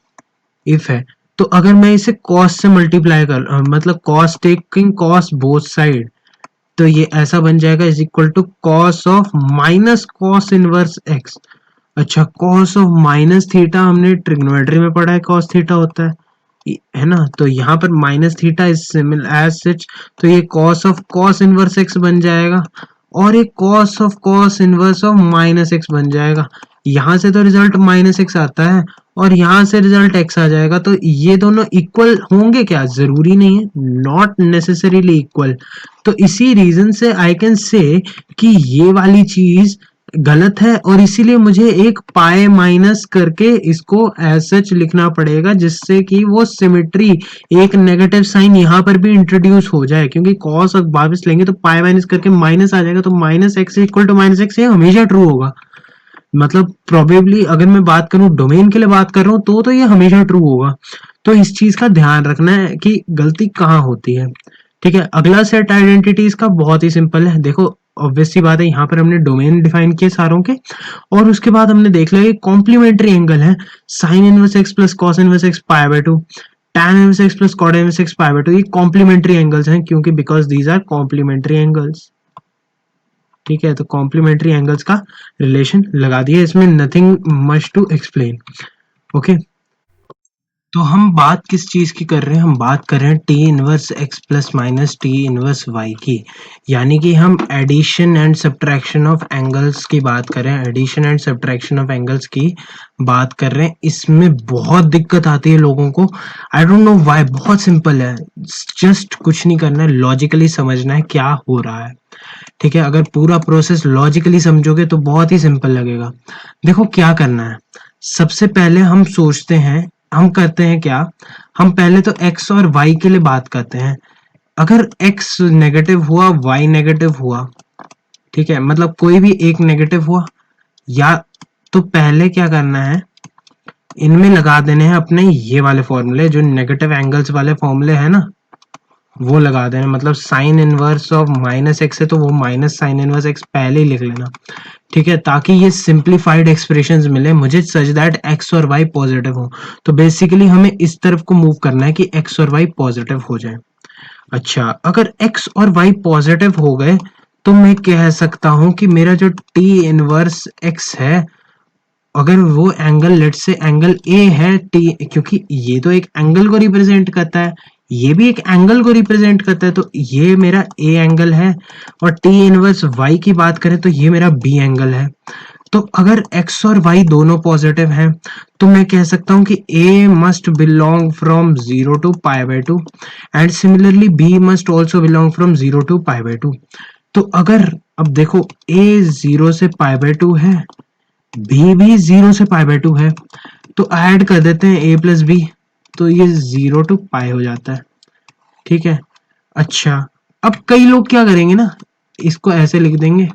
A: इफ है। तो अगर मैं इसे कॉस से मल्टीप्लाई कर मतलब cos taking cos both side, तो ये ऐसा बन जाएगा is equal to cos of minus cos inverse x. अच्छा, कॉस ऑफ माइनस थीटा हमने ट्रिग्नोमेट्री में पढ़ा है, कॉस थीटा होता है ना। तो यहाँ पर minus theta is similar as such, तो ये cos of cos inverse x बन जाएगा और एक cos of cos inverse of minus x बन जाएगा। यहाँ से तो रिजल्ट माइनस एक्स आता है और यहाँ से रिजल्ट एक्स आ जाएगा, तो ये दोनों इक्वल होंगे क्या? जरूरी नहीं है, नॉट नेसेसरीली इक्वल। तो इसी रीजन से आई कैन से कि ये वाली चीज गलत है और इसीलिए मुझे एक पाए माइनस करके इसको एज सच लिखना पड़ेगा, जिससे कि वो सिमेट्री, एक नेगेटिव साइन यहाँ पर भी इंट्रोड्यूस हो जाए, क्योंकि कॉस अब वापस लेंगे तो पाए माइनस करके माइनस आ जाएगा, तो minus x equal to minus x, ये हमेशा ट्रू होगा। मतलब प्रोबेबली अगर मैं बात करूं, डोमेन के लिए बात कर रहा हूं, तो ये हमेशा ट्रू होगा। तो इस चीज का ध्यान रखना है कि गलती कहाँ होती है, ठीक है। अगला सेट आइडेंटिटीज का बहुत ही सिंपल है। देखो ऑब्वियस सी बात है, यहाँ पर हमने डोमेन डिफाइन किए सारों के, और उसके बाद हमने देख लिया कॉम्प्लीमेंट्री एंगल है sine inverse x plus cos inverse x pi by 2, tan inverse x plus cot inverse x pi by 2, ये कॉम्प्लीमेंट्री एंगल्स हैं, क्योंकि because these are complementary angles, ठीक है। तो कॉम्प्लीमेंट्री एंगल्स का रिलेशन लगा दिया, इसमें nothing much to explain, okay. तो हम बात किस चीज की कर रहे हैं? हम बात कर रहे हैं T inverse x plus minus T inverse y की, यानी कि हम addition and subtraction of angles की बात कर रहे हैं, addition and subtraction of angles की बात कर रहे हैं। इसमें बहुत दिक्कत आती है लोगों को, आई डोंट नो व्हाई। बहुत सिंपल है, जस्ट कुछ नहीं करना है, लॉजिकली समझना है क्या हो रहा है, ठीक है। अगर पूरा प्रोसेस लॉजिकली समझोगे तो बहुत ही सिंपल लगेगा। देखो क्या करना है, सबसे पहले हम सोचते हैं, हम करते हैं क्या, हम पहले तो x और y के लिए बात करते हैं। अगर x नेगेटिव हुआ, y नेगेटिव हुआ, ठीक है, मतलब कोई भी एक नेगेटिव हुआ, या तो पहले क्या करना है, इनमें लगा देने हैं अपने ये वाले फॉर्मूले, जो नेगेटिव एंगल्स वाले फॉर्मूले हैं ना, वो लगा देना। मतलब sine inverse of minus x है तो वो माइनस साइन इनवर्स एक्स पहले ही लिख लेना, ठीक है, ताकि ये सिंप्लीफाइड एक्सप्रेशंस मिले मुझे, सच दैट एक्स और वाई पॉजिटिव हो। तो बेसिकली हमें इस तरफ को मूव करना है कि एक्स और वाई पॉजिटिव हो जाए। अच्छा, अगर एक्स और वाई पॉजिटिव हो गए तो मैं कह सकता हूं कि मेरा जो टी इनवर्स एक्स है, अगर वो एंगल लेट से एंगल ए है टी, क्योंकि ये तो एक एंगल को रिप्रेजेंट करता है, ये भी एक एंगल को रिप्रेजेंट करता है, तो ये मेरा ए एंगल है। और टी इनवर्स वाई की बात करें तो ये मेरा बी एंगल है। तो अगर x और y दोनों पॉजिटिव हैं तो मैं कह सकता हूं कि a must belong from 0 to pi by 2 and similarly b must also belong from 0 to pi by 2। तो अगर अब देखो a 0 से पाई बाय 2 है, b भी 0 से पाई बाय 2 है, तो ऐड कर देते हैं a प्लस बी, तो ये 0 टू पाई हो जाता है, ठीक है। अच्छा, अब कई लोग क्या करेंगे ना, इसको ऐसे लिख देंगे,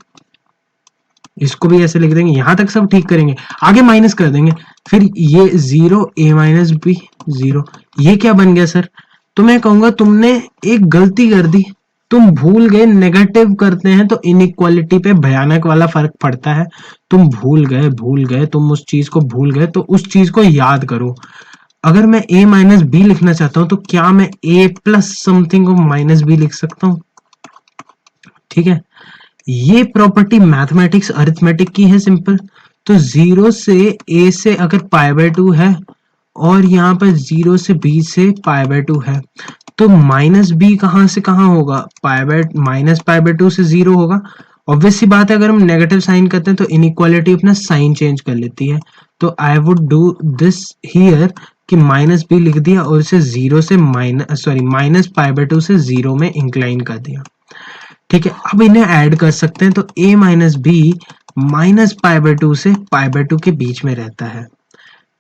A: इसको भी ऐसे लिख देंगे, यहां तक सब ठीक करेंगे, आगे माइनस कर देंगे, फिर ये 0 a माइनस बी 0, ये क्या बन गया सर? तो मैं कहूंगा तुमने एक गलती कर दी, तुम भूल गए, नेगेटिव करते हैं तो इनइक्वालिटी पे भयानक वाला फर्क पड़ता है। तुम भूल गए, तुम उस चीज को भूल गए, तो उस चीज को याद करो। अगर मैं a माइनस बी लिखना चाहता हूं तो क्या मैं a प्लस समथिंग को माइनस बी लिख सकता हूं? ठीक है, ये प्रॉपर्टी मैथमेटिक्स अरिथमेटिक की है, सिंपल। तो 0 से a से अगर पाई बाय 2 है और यहाँ पर 0 से b से पाई बाय 2 है, तो माइनस बी कहाँ से कहाँ होगा? Pi by minus pi by 2 से 0 होगा। ऑब्वियस सी बात है, अगर हम नेगेटिव साइन करते हैं तो इनइक्वालिटी अपना साइन चेंज कर लेती है। तो I would do this here कि माइनस बी लिख दिया और इसे 0 से माइनस पाई बाय 2 से 0 में इंक्लाइन कर दिया, ठीक है। अब इन्हें ऐड कर सकते हैं, तो a minus b minus pi by 2 से पाई बाय 2 के बीच में रहता है,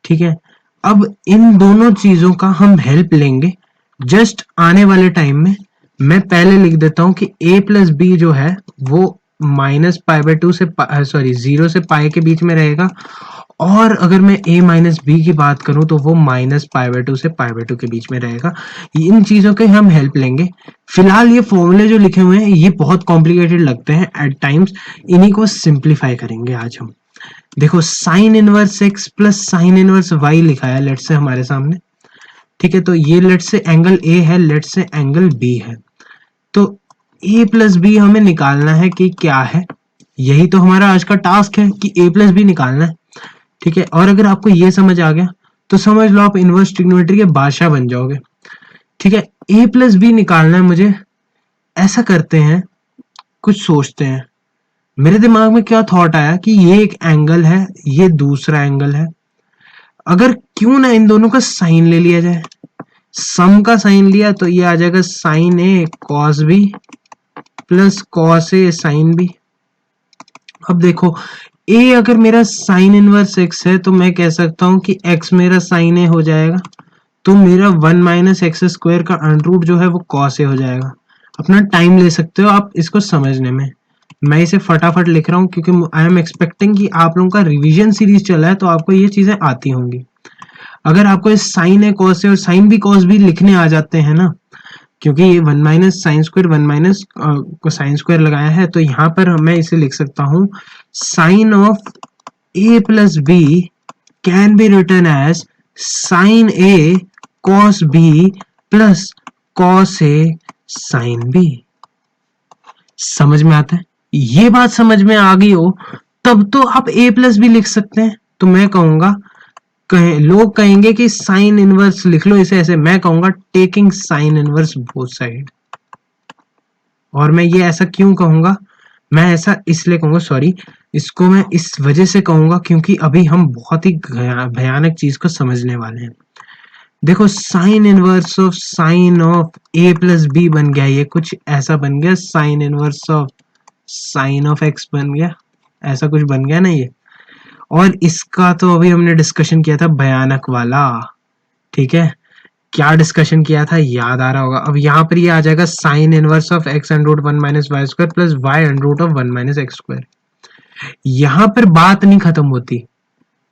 A: ठीक है। अब इन दोनों चीजों का हम हेल्प लेंगे जस्ट आने वाले टाइम में। मैं पहले लिख देता हूं कि a प्लस बी जो है वो माइनस पाई बाय 2 से 0 से पाई के बीच में रहेगा, और अगर मैं a माइनस बी की बात करूं तो वो माइनस पाई बाय 2 से पाई बाय 2 के बीच में रहेगा। इन चीजों के हम हेल्प लेंगे। फिलहाल ये फॉर्मूले जो लिखे हुए हैं ये बहुत कॉम्प्लिकेटेड लगते हैं एट टाइम्स, इन्हीं को सिंप्लीफाई करेंगे आज हम। देखो sine inverse x plus sign inverse y लिखा है लेट से हमारे सामने, ठीक है। तो ये लेट से एंगल a है, लेट से एंगल b है। तो a प्लस बी हमें निकालना है कि क्या है, यही तो हमारा आज का टास्क है कि a प्लस बी निकालना है, ठीक है। और अगर आपको ये समझ आ गया तो समझ लो आप इनवर्स ट्रिग्नोमेट्री के बादशाह बन जाओगे, ठीक है। a प्लस बी निकालना है मुझे। ऐसा करते हैं, कुछ सोचते हैं। मेरे दिमाग में क्या थॉट आया कि ये एक एंगल है, ये दूसरा एंगल है, अगर क्यों ना इन दोनों का साइन ले लिया जाए। सम का साइन लिया तो ये आ जाएगा sign a cos b plus cos a sine B. अब देखो a अगर मेरा साइन इनवर्स x है तो मैं कह सकता हूं कि x मेरा साइन ए हो जाएगा, तो मेरा 1 माइनस एक्स स्क्वायर का अंडर जो है वो कॉस ए हो जाएगा। अपना टाइम ले सकते हो आप इसको समझने में, मैं इसे फटाफट लिख रहा हूँ क्योंकि आई एम एक्सपेक्टिंग कि आप लोगों का रिवीजन सीरीज चला है तो आपको ये चीजें आती होंगी। अगर आपको इस साइन ए कॉस ए और साइन बी कॉस बी लिखने आ जाते हैं ना, क्योंकि ये 1 माइनस साइन स्क्वायर 1 माइनस को साइन स्क्वायर लगाया है, तो यहाँ पर मैं इसे लिख सकता हूँ sine of a plus b can be written as sine a cos b plus cos a sine b. समझ में आता है? ये बात समझ में आ गई हो तब तो आप a प्लस बी लिख सकते हैं। तो मैं कहूंगा, लोग कहेंगे कि साइन इनवर्स लिख लो इसे ऐसे, मैं कहूंगा taking sine inverse both side. और मैं ये ऐसा क्यों कहूंगा, मैं ऐसा इसलिए कहूंगा, सॉरी, इसको मैं इस वजह से कहूंगा क्योंकि अभी हम बहुत ही भयानक चीज को समझने वाले हैं। देखो sine inverse of sine of a plus b बन गया, ये कुछ ऐसा बन गया, sine inverse of sine of x बन गया, ऐसा कुछ बन गया ना ये। और इसका तो अभी हमने डिस्कशन किया था भयानक वाला, ठीक है। क्या डिस्कशन किया था याद आ रहा होगा। अब यहाँ पर ये आ जाएगा sine inverse of x under root 1 minus y square plus y under root of 1 minus x square. यहाँ पर बात नहीं खत्म होती,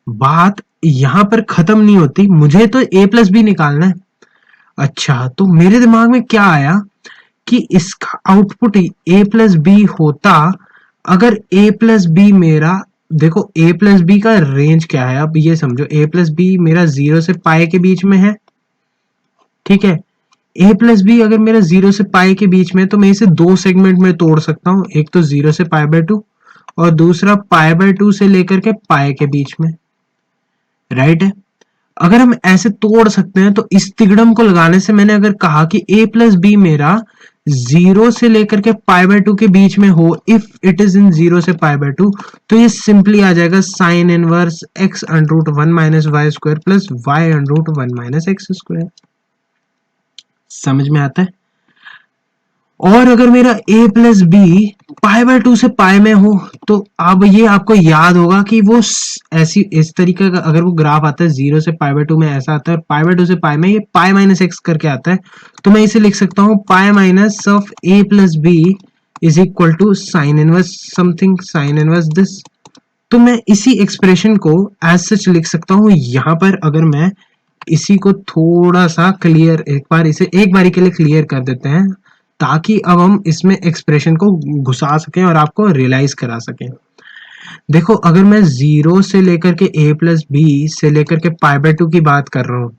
A: बात यहाँ पर खत्म नहीं होती, मुझे तो a प्लस बी निकालना है। अच्छा, तो मेरे दिमाग में क्या आया कि इसका आउटपुट a प्लस बी होता अगर a प्लस बी मेरा, देखो a प्लस बी का रेंज क्या है, अब ये समझो a प्लस बी मेरा 0 से पाई के बीच में है, ठीक है। a प्लस बी अगर मेरा 0 से पाई के बीच में, तो मैं इसे दो सेगमेंट में तोड़ सकता हूं, एक तो 0 से पाई बाय 2 और दूसरा पाई बाय 2 से लेकर के पाई के बीच में, राइट है। अगर हम ऐसे तोड़ सकते हैं तो इस तिगड़म को लगाने से मैंने अगर कहा कि a प्लस बी मेरा 0 से लेकर के पाई बाय 2 के बीच में हो, इफ इट इज इन 0 से पाई बाय 2, तो ये सिंपली आ जाएगा sine inverse x under root 1 minus y square plus y under root 1 minus x square. समझ में आता है? और अगर मेरा a plus b pi by 2 से पाई में हो, तो अब ये आपको याद होगा कि वो ऐसी इस तरीके का अगर वो ग्राफ आता है 0 से पाई बाय 2 में ऐसा आता है, पाई बाय 2 से पाई में ये पाई माइनस एक्स करके आता है, तो मैं इसे लिख सकता हूँ pi minus of a plus b is equal to sine inverse something sine inverse this. तो मैं इसी एक्सप्रेशन को एज सच लिख सकता हूँ यहाँ पर। अगर मैं इसी को थोड़ा सा क्लियर, एक बार इसे एक बारी के लिए क्लियर कर देते हैं ताकि अब हम इसमें एक्सप्रेशन को घुसा सकें और आपको रियलाइज करा सकें। देखो अगर मैं 0 से लेकर के a प्लस बी से लेकर के पाई बाय 2 की बात कर रहा हूँ,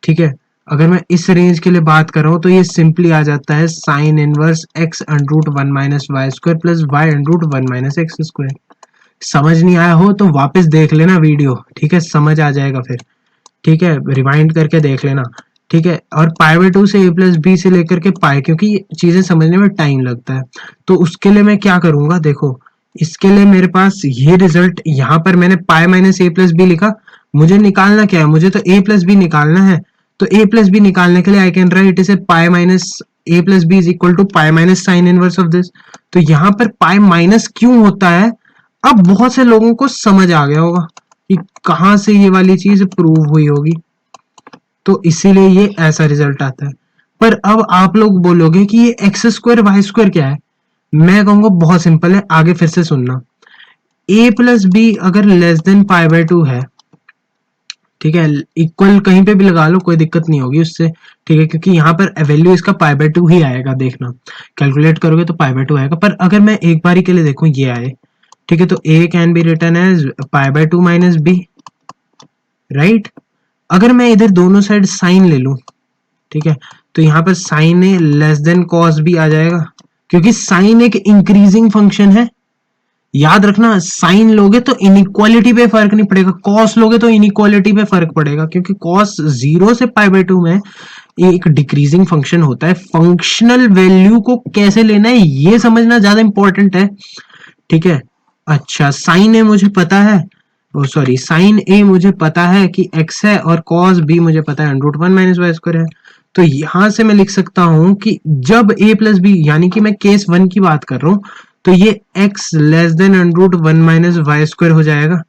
A: ठीक है, अगर मैं इस रेंज के लिए बात कर रहा हूँ तो ये सिंपली आ जाता है sine inverse x under root 1 minus y square plus y under root 1 minus x square. समझ नहीं आया हो तो वापस देख लेना वीडियो, ठीक है, समझ आ जाएगा फिर, ठीक है, रिवाइंड करके देख लेना, ठीक है। और पाई बाय 2 से a प्लस बी से लेकर के पाई, क्योंकि चीजें समझने में टाइम लगता है, तो उसके लिए मैं क्या करूंगा, देखो इसके लिए मेरे पास ये रिजल्ट, यहाँ पर मैंने pi minus a plus b लिखा, मुझे निकालना क्या है, मुझे तो a प्लस बी निकालना है। तो a प्लस बी निकालने के लिए आई कैन राइट इसे pi minus a plus b is equal to pi minus sine inverse of this. तो यहाँ पर पाई माइनस क्यों होता है, अब बहुत से लोगों को समझ आ गया होगा कि कहां से ये वाली चीज प्रूव हुई होगी, तो इसीलिए ये ऐसा रिजल्ट आता है। पर अब आप लोग बोलोगे कि ये एक्स स्क्वायर वाई स्क्वायर क्या है, मैं कहूंगा बहुत सिंपल है, आगे फिर से सुनना। a प्लस बी अगर लेस देन पाई बाय 2 है, ठीक है, इक्वल कहीं पे भी लगा लो, कोई दिक्कत नहीं होगी उससे, ठीक है, क्योंकि यहाँ पर वैल्यू इसका पाई बाय 2 ही आएगा, देखना कैलकुलेट करोगे तो पाई बाय 2 आएगा। पर अगर मैं एक बारी के लिए देखूं ये आए, ठीक है, तो a can be written as pi by 2 minus b, right. अगर मैं इधर दोनों साइड साइन ले लूं, ठीक है, तो यहाँ पर साइन ए लेस देन कॉस बी आ जाएगा, क्योंकि साइन एक इंक्रीजिंग फंक्शन है। याद रखना, साइन लोगे तो इनइक्वालिटी पे फर्क नहीं पड़ेगा, कॉस लोगे तो इनइक्वालिटी पे फर्क पड़ेगा, क्योंकि कॉस 0 से पाई बाय 2 में एक डिक्रीजिंग फंक्शन होता है। फंक्शनल वैल्यू को कैसे लेना है ये समझना ज्यादा इंपॉर्टेंट है, ठीक है। अच्छा, साइन ए मुझे पता है, सॉरी, साइन ए मुझे पता है कि x है, और कॉस बी मुझे पता है √1 माइनस वाई स्क्वायर है। तो यहां से मैं लिख सकता हूं कि जब a प्लस बी, यानी कि मैं केस 1 की बात कर रहा हूं, तो ये x less than √1 minus y square हो जाएगा,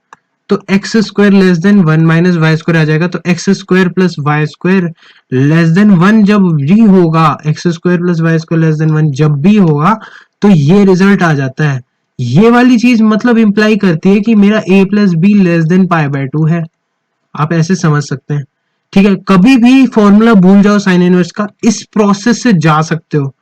A: तो x square less than 1 minus y square आ जाएगा। तो x square plus y square less than 1 जब भी होगा, x square plus y square less than 1 जब भी होगा, तो ये रिजल्ट आ जाता है। ये वाली चीज मतलब इंप्लाई करती है कि मेरा a plus b less then pi by 2 है। आप ऐसे समझ सकते हैं, ठीक है। कभी भी फॉर्मूला भूल जाओ साइन इनवर्स का, इस प्रोसेस से जा सकते हो,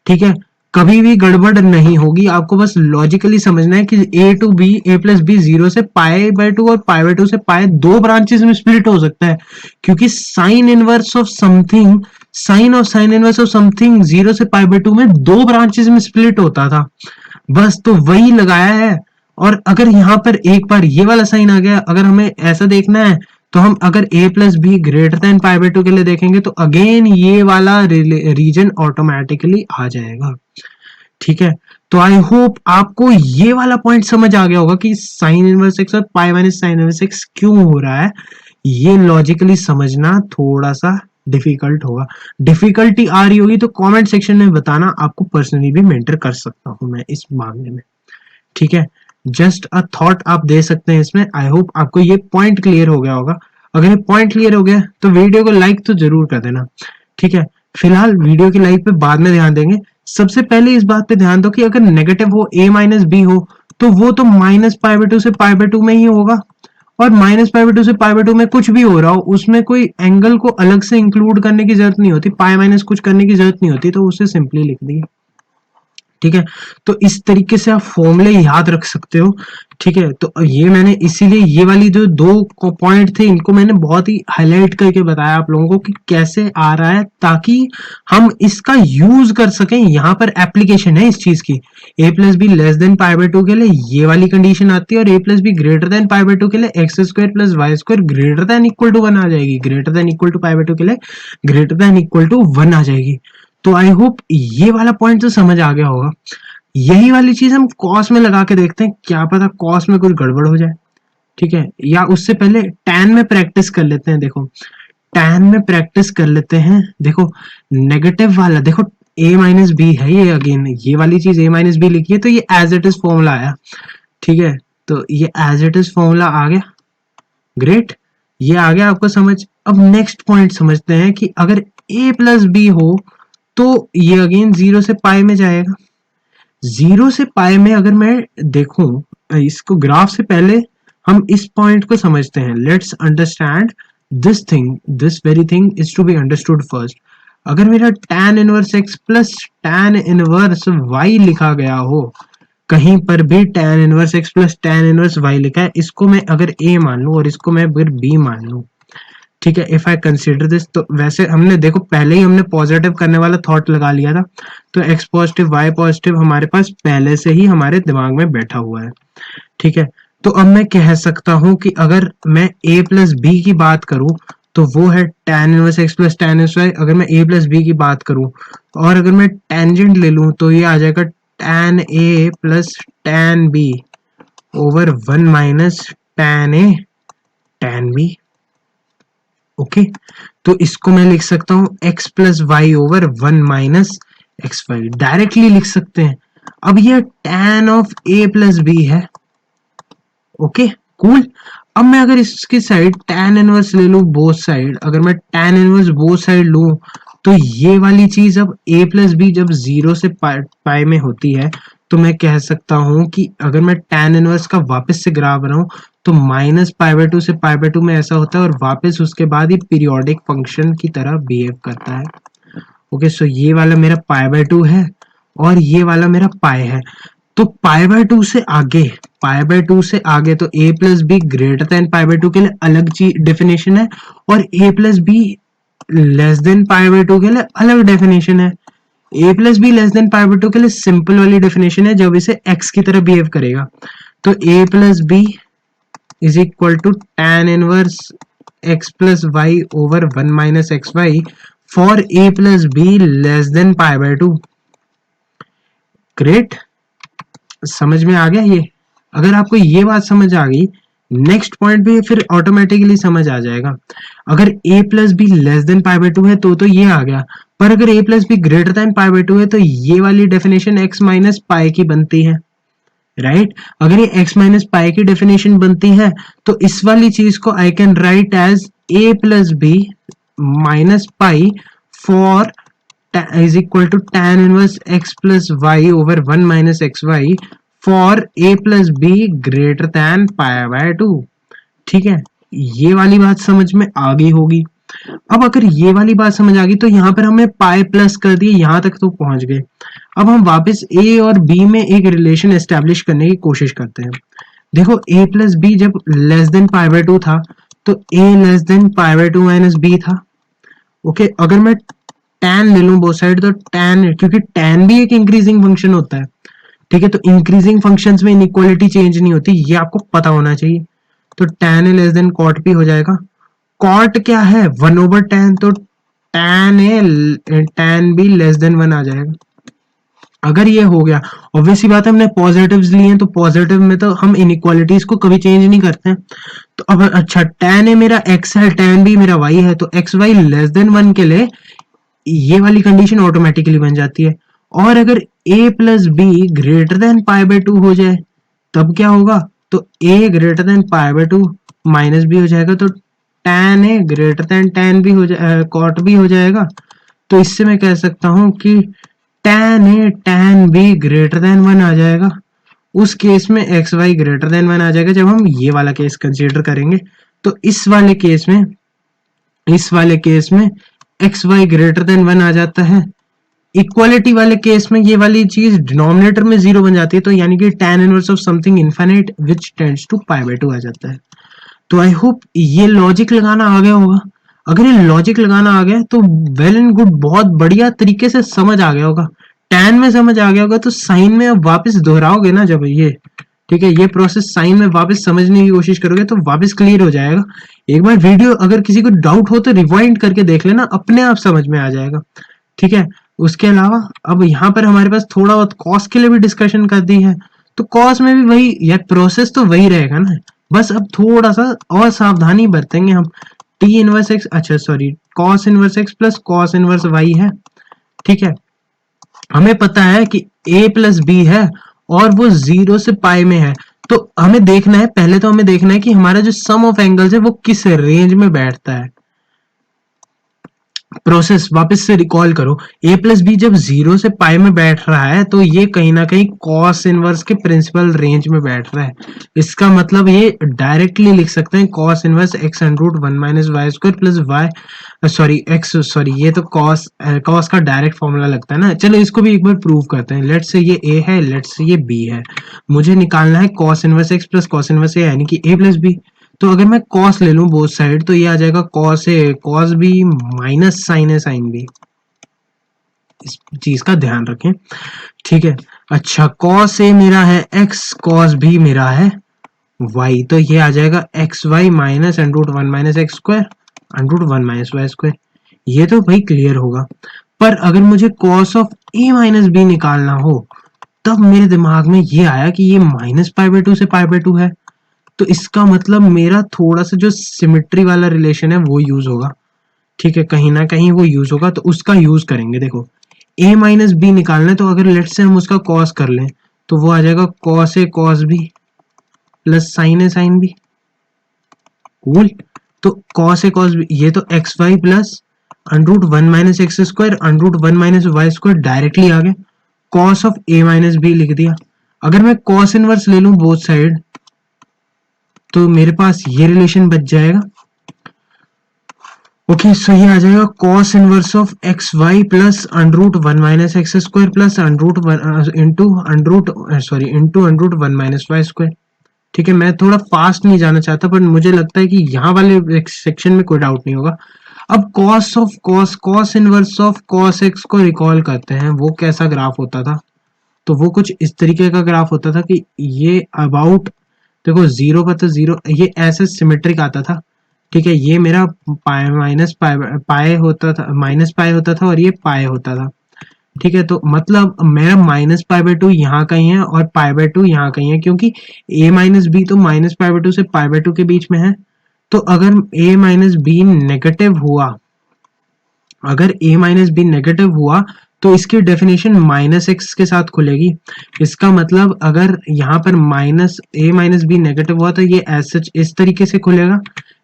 A: ठीक है, कभी भी गड़बड़ नहीं होगी। आपको बस लॉजिकली समझना है कि a to b, a plus b 0 से पाई बाय 2 और पाई बाय 2 से पाई, दो ब्रांचेस में स्प्लिट हो सकता है, क्योंकि sine inverse of something, sine of sine inverse of something 0 से पाई बाय 2 में दो ब्रांचेस में स्प्लिट होता था, बस तो वही लगाया है। और अगर यहाँ पर एक बार ये वाला साइन आ गया, अगर हमें ऐसा देखना है, तो हम अगर a plus b greater than pi by 2 के लिए देखेंगे, तो अगेन ये वाला रीजन ऑटोमेटिकली आ जाएगा, ठीक है। तो आई होप आपको ये वाला पॉइंट समझ आ गया होगा कि साइन इनवर्स एक्स और पाई माइनस साइन इनवर्स एक्स क्यों हो रहा है। ये लॉजिकली समझना थोड़ा सा डिफिकल्ट होगा, डिफिकल्टी आ रही होगी तो कमेंट सेक्शन में बताना, आपको पर्सनली भी मेंटर कर सकता हूं मैं इस मामले में, ठीक है। जस्ट अ थॉट आप दे सकते हैं इसमें। आई होप आपको ये पॉइंट क्लियर हो गया होगा। अगर ये पॉइंट क्लियर हो गया तो वीडियो को लाइक तो जरूर कर देना, ठीक है। फिलहाल वीडियो की लाइक पे बाद में ध्यान देंगे, सबसे पहले इस बात पे ध्यान दो कि अगर नेगेटिव हो, a माइनस बी हो, तो वो तो माइनस पाई बाय 2 से पाई बाय 2 में ही होगा, और माइनस पाई बाय 2 से पाई बाय 2 में कुछ भी हो रहा हो, उसमें कोई एंगल को अलग से इंक्लूड करने की जरूरत नहीं होती, पाई माइनस कुछ करने की जरूरत नहीं होती, तो उसे सिंपली लिख दिए, ठीक है। तो इस तरीके से आप फॉर्मूले याद रख सकते हो, ठीक है। तो ये मैंने इसीलिए ये वाली जो दो पॉइंट थे, इनको मैंने बहुत ही हाईलाइट करके बताया आप लोगों को कि कैसे आ रहा है, ताकि हम इसका यूज कर सकें। यहाँ पर एप्लीकेशन है इस चीज की, a plus b less then pi by 2 के लिए ये वाली कंडीशन आती है, और a plus b greater than pi by 2 के लिए x square plus y square greater than equal to 1 आ जाएगी, greater than equal to pi by 2 के लिए ग्रेटर देन इक्वल टू 1 आ जाएगी। तो आई होप ये वाला पॉइंट तो समझ आ गया होगा। यही वाली चीज हम कॉस में लगा के देखते हैं, क्या पता कॉस में कुछ गड़बड़ हो जाए, ठीक है। या उससे पहले टैन में प्रैक्टिस कर लेते हैं। देखो टैन में प्रैक्टिस कर लेते हैं, देखो नेगेटिव वाला, देखो a माइनस बी है ये, अगेन ये वाली चीज a माइनस बी लिखी है, तो ये एज इट इज फॉर्मूला आया, ठीक है। तो ये एज इट इज फॉर्मूला आ गया, ग्रेट, ये आ गया आपको समझ। अब नेक्स्ट पॉइंट समझते हैं कि अगर a प्लस बी हो, तो ये अगेन 0 से पाई में जाएगा। 0 से पाई में अगर मैं देखूं इसको ग्राफ से पहले, हम इस पॉइंट को समझते हैं। Let's understand this thing, this very thing is to be understood first. अगर मेरा tan inverse x plus tan inverse y लिखा गया हो, कहीं पर भी tan inverse x plus tan inverse y लिखा है, इसको मैं अगर a मान लूं और इसको मैं अगर b मान लूं, ठीक है, इफ आई कंसिडर दिस, तो वैसे हमने देखो पहले ही हमने पॉजिटिव करने वाला थॉट लगा लिया था, तो x पॉजिटिव y पॉजिटिव हमारे पास पहले से ही हमारे दिमाग में बैठा हुआ है, ठीक है। तो अब मैं कह सकता हूं कि अगर मैं a प्लस बी की बात करूं, तो वो है tan inverse x plus tan inverse y। अगर मैं a प्लस बी की बात करूं, और अगर मैं टेंजेंट ले लूं, तो ये आ जाएगा tan a plus tan b over 1 minus tan a tan b, okay. तो इसको मैं लिख सकता हूं x plus y over 1 minus x y, directly लिख सकते हैं। अब ये tan of a plus b है, ओके कूल। अब मैं अगर इसकी साइड tan इनवर्स ले लूं बोथ साइड, अगर मैं tan इनवर्स बोथ साइड लूं, तो ये वाली चीज अब a प्लस बी जब 0 से पाई में होती है तो मैं कह सकता हूं कि अगर मैं tan इनवर्स का वापस से ग्राफ बनाऊं तो -π/2 से π/2 में ऐसा होता है और वापस उसके बाद ये पीरियोडिक फंक्शन की तरह बिहेव करता है। ओके, सो ये वाला मेरा π/2 है और ये वाला मेरा पाई है। तो π/2 से आगे, π/2 से आगे तो a plus b greater than π/2 के लिए अलग चीज डेफिनेशन है और a plus b less than π/2 के लिए अलग डेफिनेशन है। a plus b less than π/2 के लिए सिंपल वाली डेफिनेशन है जब इसे x की तरह बिहेव करेगा। तो a plus b is equal to tan inverse x plus y over 1 minus x y for a plus b less than π/2। Great, समझ में आ गया ये? अगर आपको ये बात समझ आ गई, नेक्स्ट पॉइंट भी फिर ऑटोमेटिकली समझ आ जाएगा। अगर a plus b less than π/2 है तो ये आ गया, पर अगर a plus b greater than π/2 है तो ये वाली डेफिनेशन x माइनस पाई की बनती है, राइट? अगर ये x माइनस पाई की डेफिनेशन बनती है तो इस वाली चीज को I can write as a plus b minus pi for is equal to tan inverse x plus y over 1 minus xy for a plus b greater than π/2। ठीक है, ये वाली बात समझ में आ गई होगी। अब अगर ये वाली बात समझ आ गई तो यहाँ पर हमें पाई प्लस कर दिए, यहाँ तक तो पहुंच गए। अब हम वापस a और b में एक रिलेशन एस्टेब्लिश करने की कोशिश करते हैं। देखो a प्लस बी जब लेस देन π/2 था तो a less than π/2 minus b था। ओके, अगर मैं tan ले लूं बोथ साइड तो tan, क्योंकि tan भी एक इंक्रीजिंग फंक्शन होता है, ठीक है, तो इंक्रीजिंग फंक्शंस में इनइक्वालिटी चेंज नहीं होती, ये आपको पता होना चाहिए। तो tan ए लेस देन cot p हो जाएगा। cot क्या है? 1/tan, तो tan ए tan b लेस देन 1 आ जाएगा। अगर ये हो गया, ऑब्वियसली बात है हमने पॉजिटिव्स लिए हैं तो पॉजिटिव में तो हम इनइक्वालिटीज को कभी चेंज नहीं करते हैं। तो अब अच्छा, tan ए मेरा x है, tan b मेरा y है, तो एक्स वाई लेस देन 1 के लिए ये वाली कंडीशन ऑटोमेटिकली बन जाती है। और अगर a plus b greater than π/2 हो जाए तब क्या होगा? तो a greater than π/2 minus b हो जाएगा, तो tan a greater than tan b हो जाए, cot b हो जाएगा। तो इससे मैं कह सकता हूं कि tan a tan b greater than 1 आ जाएगा। उस केस में एक्स वाई ग्रेटर देन 1 आ जाएगा जब हम ये वाला केस कंसीडर करेंगे। तो इस वाले केस में एक्स वाई ग्रेटर देन 1 आ जाता है। इक्वालिटी वाले केस में ये वाली चीज डिनोमिनेटर में 0 बन जाती है, तो यानी कि tan inverse of something infinite which tends to π/2 आ जाता है। तो आई होप ये लॉजिक लगाना आ गया होगा। अगर ये लॉजिक लगाना आ गया तो वेल एंड गुड, बहुत बढ़िया तरीके से समझ आ गया होगा। tan में समझ आ गया होगा तो साइन में अब वापस दोहराओगे ना जब ये, ठीक है, ये प्रोसेस साइन में वापस समझने की कोशिश करोगे तो वापस क्लियर हो जाएगा। एक बार वीडियो अगर किसी को डाउट हो तो रिवाइंड करके देख लेना, अपने आप समझ में आ जाएगा, ठीक है। उसके अलावा अब यहाँ पर हमारे पास थोड़ा बहुत कॉस के लिए भी डिस्कशन कर दी है, तो कॉस में भी वही यार प्रोसेस तो वही रहेगा ना, बस अब थोड़ा सा और सावधानी बरतेंगे हम। टी इनवर्स एक्स, अच्छा sorry, cos inverse x plus cos inverse y है, ठीक है। हमें पता है कि a प्लस बी है और वो 0 से पाई में है, तो हमें देखना है, पहले तो हमें देखना है कि हमारा जो सम ऑफ एंगल्स है वो किस रेंज में बैठता है। प्रोसेस वापस से रिकॉल करो, a प्लस बी जब 0 से पाई में बैठ रहा है तो ये कहीं ना कहीं कॉस इनवर्स के प्रिंसिपल रेंज में बैठ रहा है। इसका मतलब ये डायरेक्टली लिख सकते हैं cos inverse x under root 1 minus y square plus y, sorry x, sorry ये तो कॉस का डायरेक्ट फॉर्मूला लगता है ना। चलो इसको भी एक बार प्रूव करते हैं। लेट्स से ये a है, लेट्स से ये b है, मुझे निकालना है cos inverse x plus cos inverse a यानी कि a प्लस b। तो अगर मैं कॉस ले लूं बोथ साइड तो ये आ जाएगा cos a cos B minus sign a sine B. इस चीज का ध्यान रखें, ठीक है। अच्छा, कॉस ए मेरा है एक्स, कॉस बी मेरा है वाई, तो ये आ जाएगा x y minus under root 1 minus x square under root 1 minus y square. ये तो भाई क्लियर होगा। पर अगर मुझे cos of a minus b निकालना हो तब मेरे दिमाग में ये आया कि ये -π/2 से π/2 है, तो इसका मतलब मेरा थोड़ा सा जो सिमेट्री वाला रिलेशन है वो यूज होगा, ठीक है, कहीं ना कहीं वो यूज होगा, तो उसका यूज करेंगे। देखो a माइनस बी निकालना है तो अगर लेट से हम उसका कॉस कर लें तो वो आ जाएगा cos a cos b plus sine a sine b. Cool, तो कॉस ए कॉस बी ये तो x y plus under root 1 minus x square under root 1 minus y square directly आ गया, cos of a minus b लिख दिया। अगर मैं कॉस इनवर्स ले लूं बोथ साइड तो मेरे पास ये रिलेशन बच जाएगा। ओके सो ये आ जाएगा cos inverse of x y plus under root 1 minus x square plus under root into under root 1 minus y square. ठीक है, मैं थोड़ा फास्ट नहीं जाना चाहता पर मुझे लगता है कि यहाँ वाले सेक्शन में कोई डाउट नहीं होगा। अब cos of cos inverse of cos x को रिकॉल करते हैं, वो कैसा ग्राफ होता था। तो वो कुछ इस तरीके का ग्राफ होता था कि ये अबाउट, देखो जीरो पर तो जीरो, ये ऐसे सिमेट्रिक आता था। ठीक है, ये मेरा पाए माइनस पाए होता था, माइनस पाए होता था और ये पाए होता था। ठीक है, तो मतलब मेरा माइनस पाई बाय टू यहाँ कहीं है और पाई बाय टू यहाँ कहीं है, क्योंकि ए माइनस बी तो माइनस पाई बाय टू से पाई बाय टू के बीच में है। तो अगर ए माइनस बी नेगेटिव हुआ, अगर a माइनस बी नेगेटिव हुआ तो इसकी डेफिनेशन माइनस एक्स के साथ खुलेगी। इसका मतलब अगर यहाँ पर minus a minus b negative हुआ तो ये एज सच इस तरीके से खुलेगा,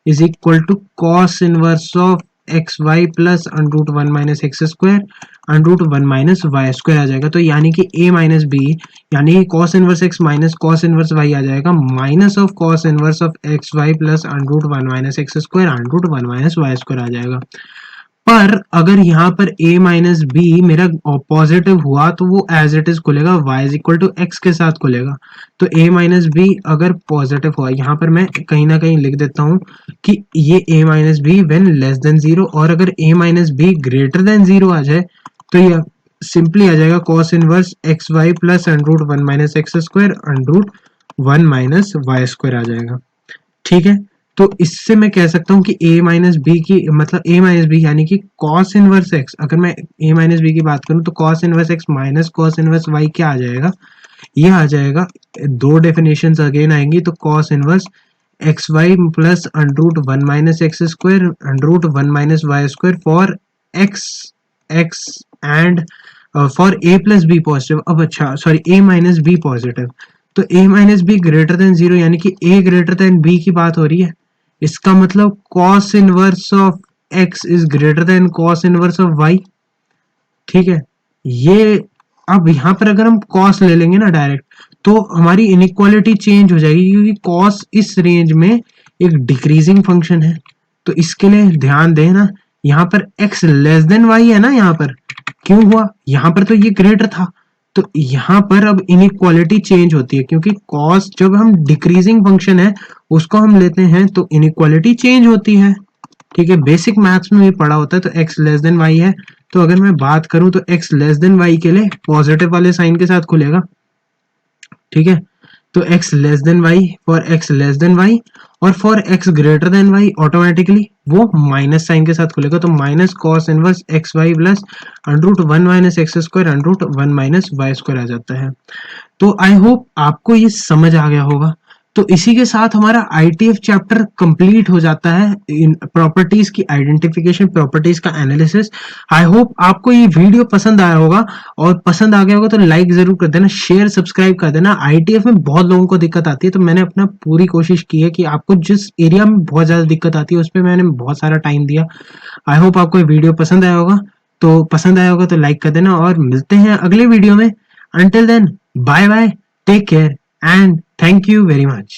A: is equal to cos inverse of x y plus under root 1 minus x square under root 1 minus y square आ जाएगा। तो यानी कि a माइनस बी यानी कि cos inverse x minus cos inverse y आ जाएगा, minus of cos inverse of x y plus under root 1 minus x square under root 1 minus y square आ जाएगा। पर अगर यहाँ पर a माइनस बी मेरा पॉजिटिव हुआ तो वो एज इट इज खुलेगा, y is equal to x के साथ खुलेगा। तो a माइनस बी अगर पॉजिटिव हुआ, यहाँ पर मैं कहीं ना कहीं लिख देता हूँ कि ये a minus b when less than zero, और अगर a minus b greater than zero आ जाए तो ये सिंपली आ जाएगा cos inverse x y plus under root 1 minus x square under root 1 minus y square आ जाएगा। ठीक है, तो इससे मैं कह सकता हूँ कि a माइनस बी की मतलब a माइनस बी यानी कि cos इनवर्स x, अगर मैं a माइनस बी की बात करूँ तो cos inverse x minus cos inverse y क्या आ जाएगा, ये आ जाएगा, दो डेफिनेशन अगेन आएंगी, तो cos inverse x y plus under root 1 minus x square under root 1 minus y square for x x and for a plus b positive. अब अच्छा sorry a minus b positive, तो a minus b greater than zero यानी कि a ग्रेटर देन b की बात हो रही है। इसका मतलब cos inverse of x is greater than cos inverse of y। ठीक है, ये अब यहाँ पर अगर हम cos ले लेंगे ना डायरेक्ट तो हमारी इनइक्वालिटी चेंज हो जाएगी, क्योंकि cos इस रेंज में एक डिक्रीजिंग फंक्शन है। तो इसके लिए ध्यान देना, यहाँ पर x लेस देन y है ना, यहाँ पर क्यों हुआ, यहाँ पर तो ये ग्रेटर था, तो यहाँ पर अब इनइक्वालिटी चेंज होती है, क्योंकि cos जब हम डिक्रीजिंग फंक्शन है उसको हम लेते हैं तो इनइक्वालिटी चेंज होती है। ठीक है, बेसिक मैथ्स में भी पढ़ा होता है। तो x लेस देन y है, तो अगर मैं बात करूं तो x लेस देन y के लिए पॉजिटिव वाले साइन के साथ खुलेगा। ठीक है, तो x less than y for x less than y और for x greater than y automatically वो माइनस साइन के साथ खुलेगा, तो minus cos inverse x y plus under root 1 minus x square under root 1 minus y square आ जाता है। तो आई होप आपको ये समझ आ गया होगा। तो इसी के साथ हमारा ITF चैप्टर कंप्लीट हो जाता है, इन प्रॉपर्टीज की आइडेंटिफिकेशन, प्रॉपर्टीज का एनालिसिस। आई होप आपको ये वीडियो पसंद आया होगा, और पसंद आ गया होगा तो लाइक जरूर कर देना, शेयर सब्सक्राइब कर देना। ITF में बहुत लोगों को दिक्कत आती है, तो मैंने अपना पूरी कोशिश की है कि आपको जिस एरिया में बहुत ज्यादा दिक्कत आती है उस पर मैंने बहुत सारा टाइम दिया। आई होप आपको ये वीडियो पसंद आया होगा, तो पसंद आया होगा तो लाइक कर देना, और मिलते हैं अगले वीडियो में। Until then, bye bye, take care and thank you very much.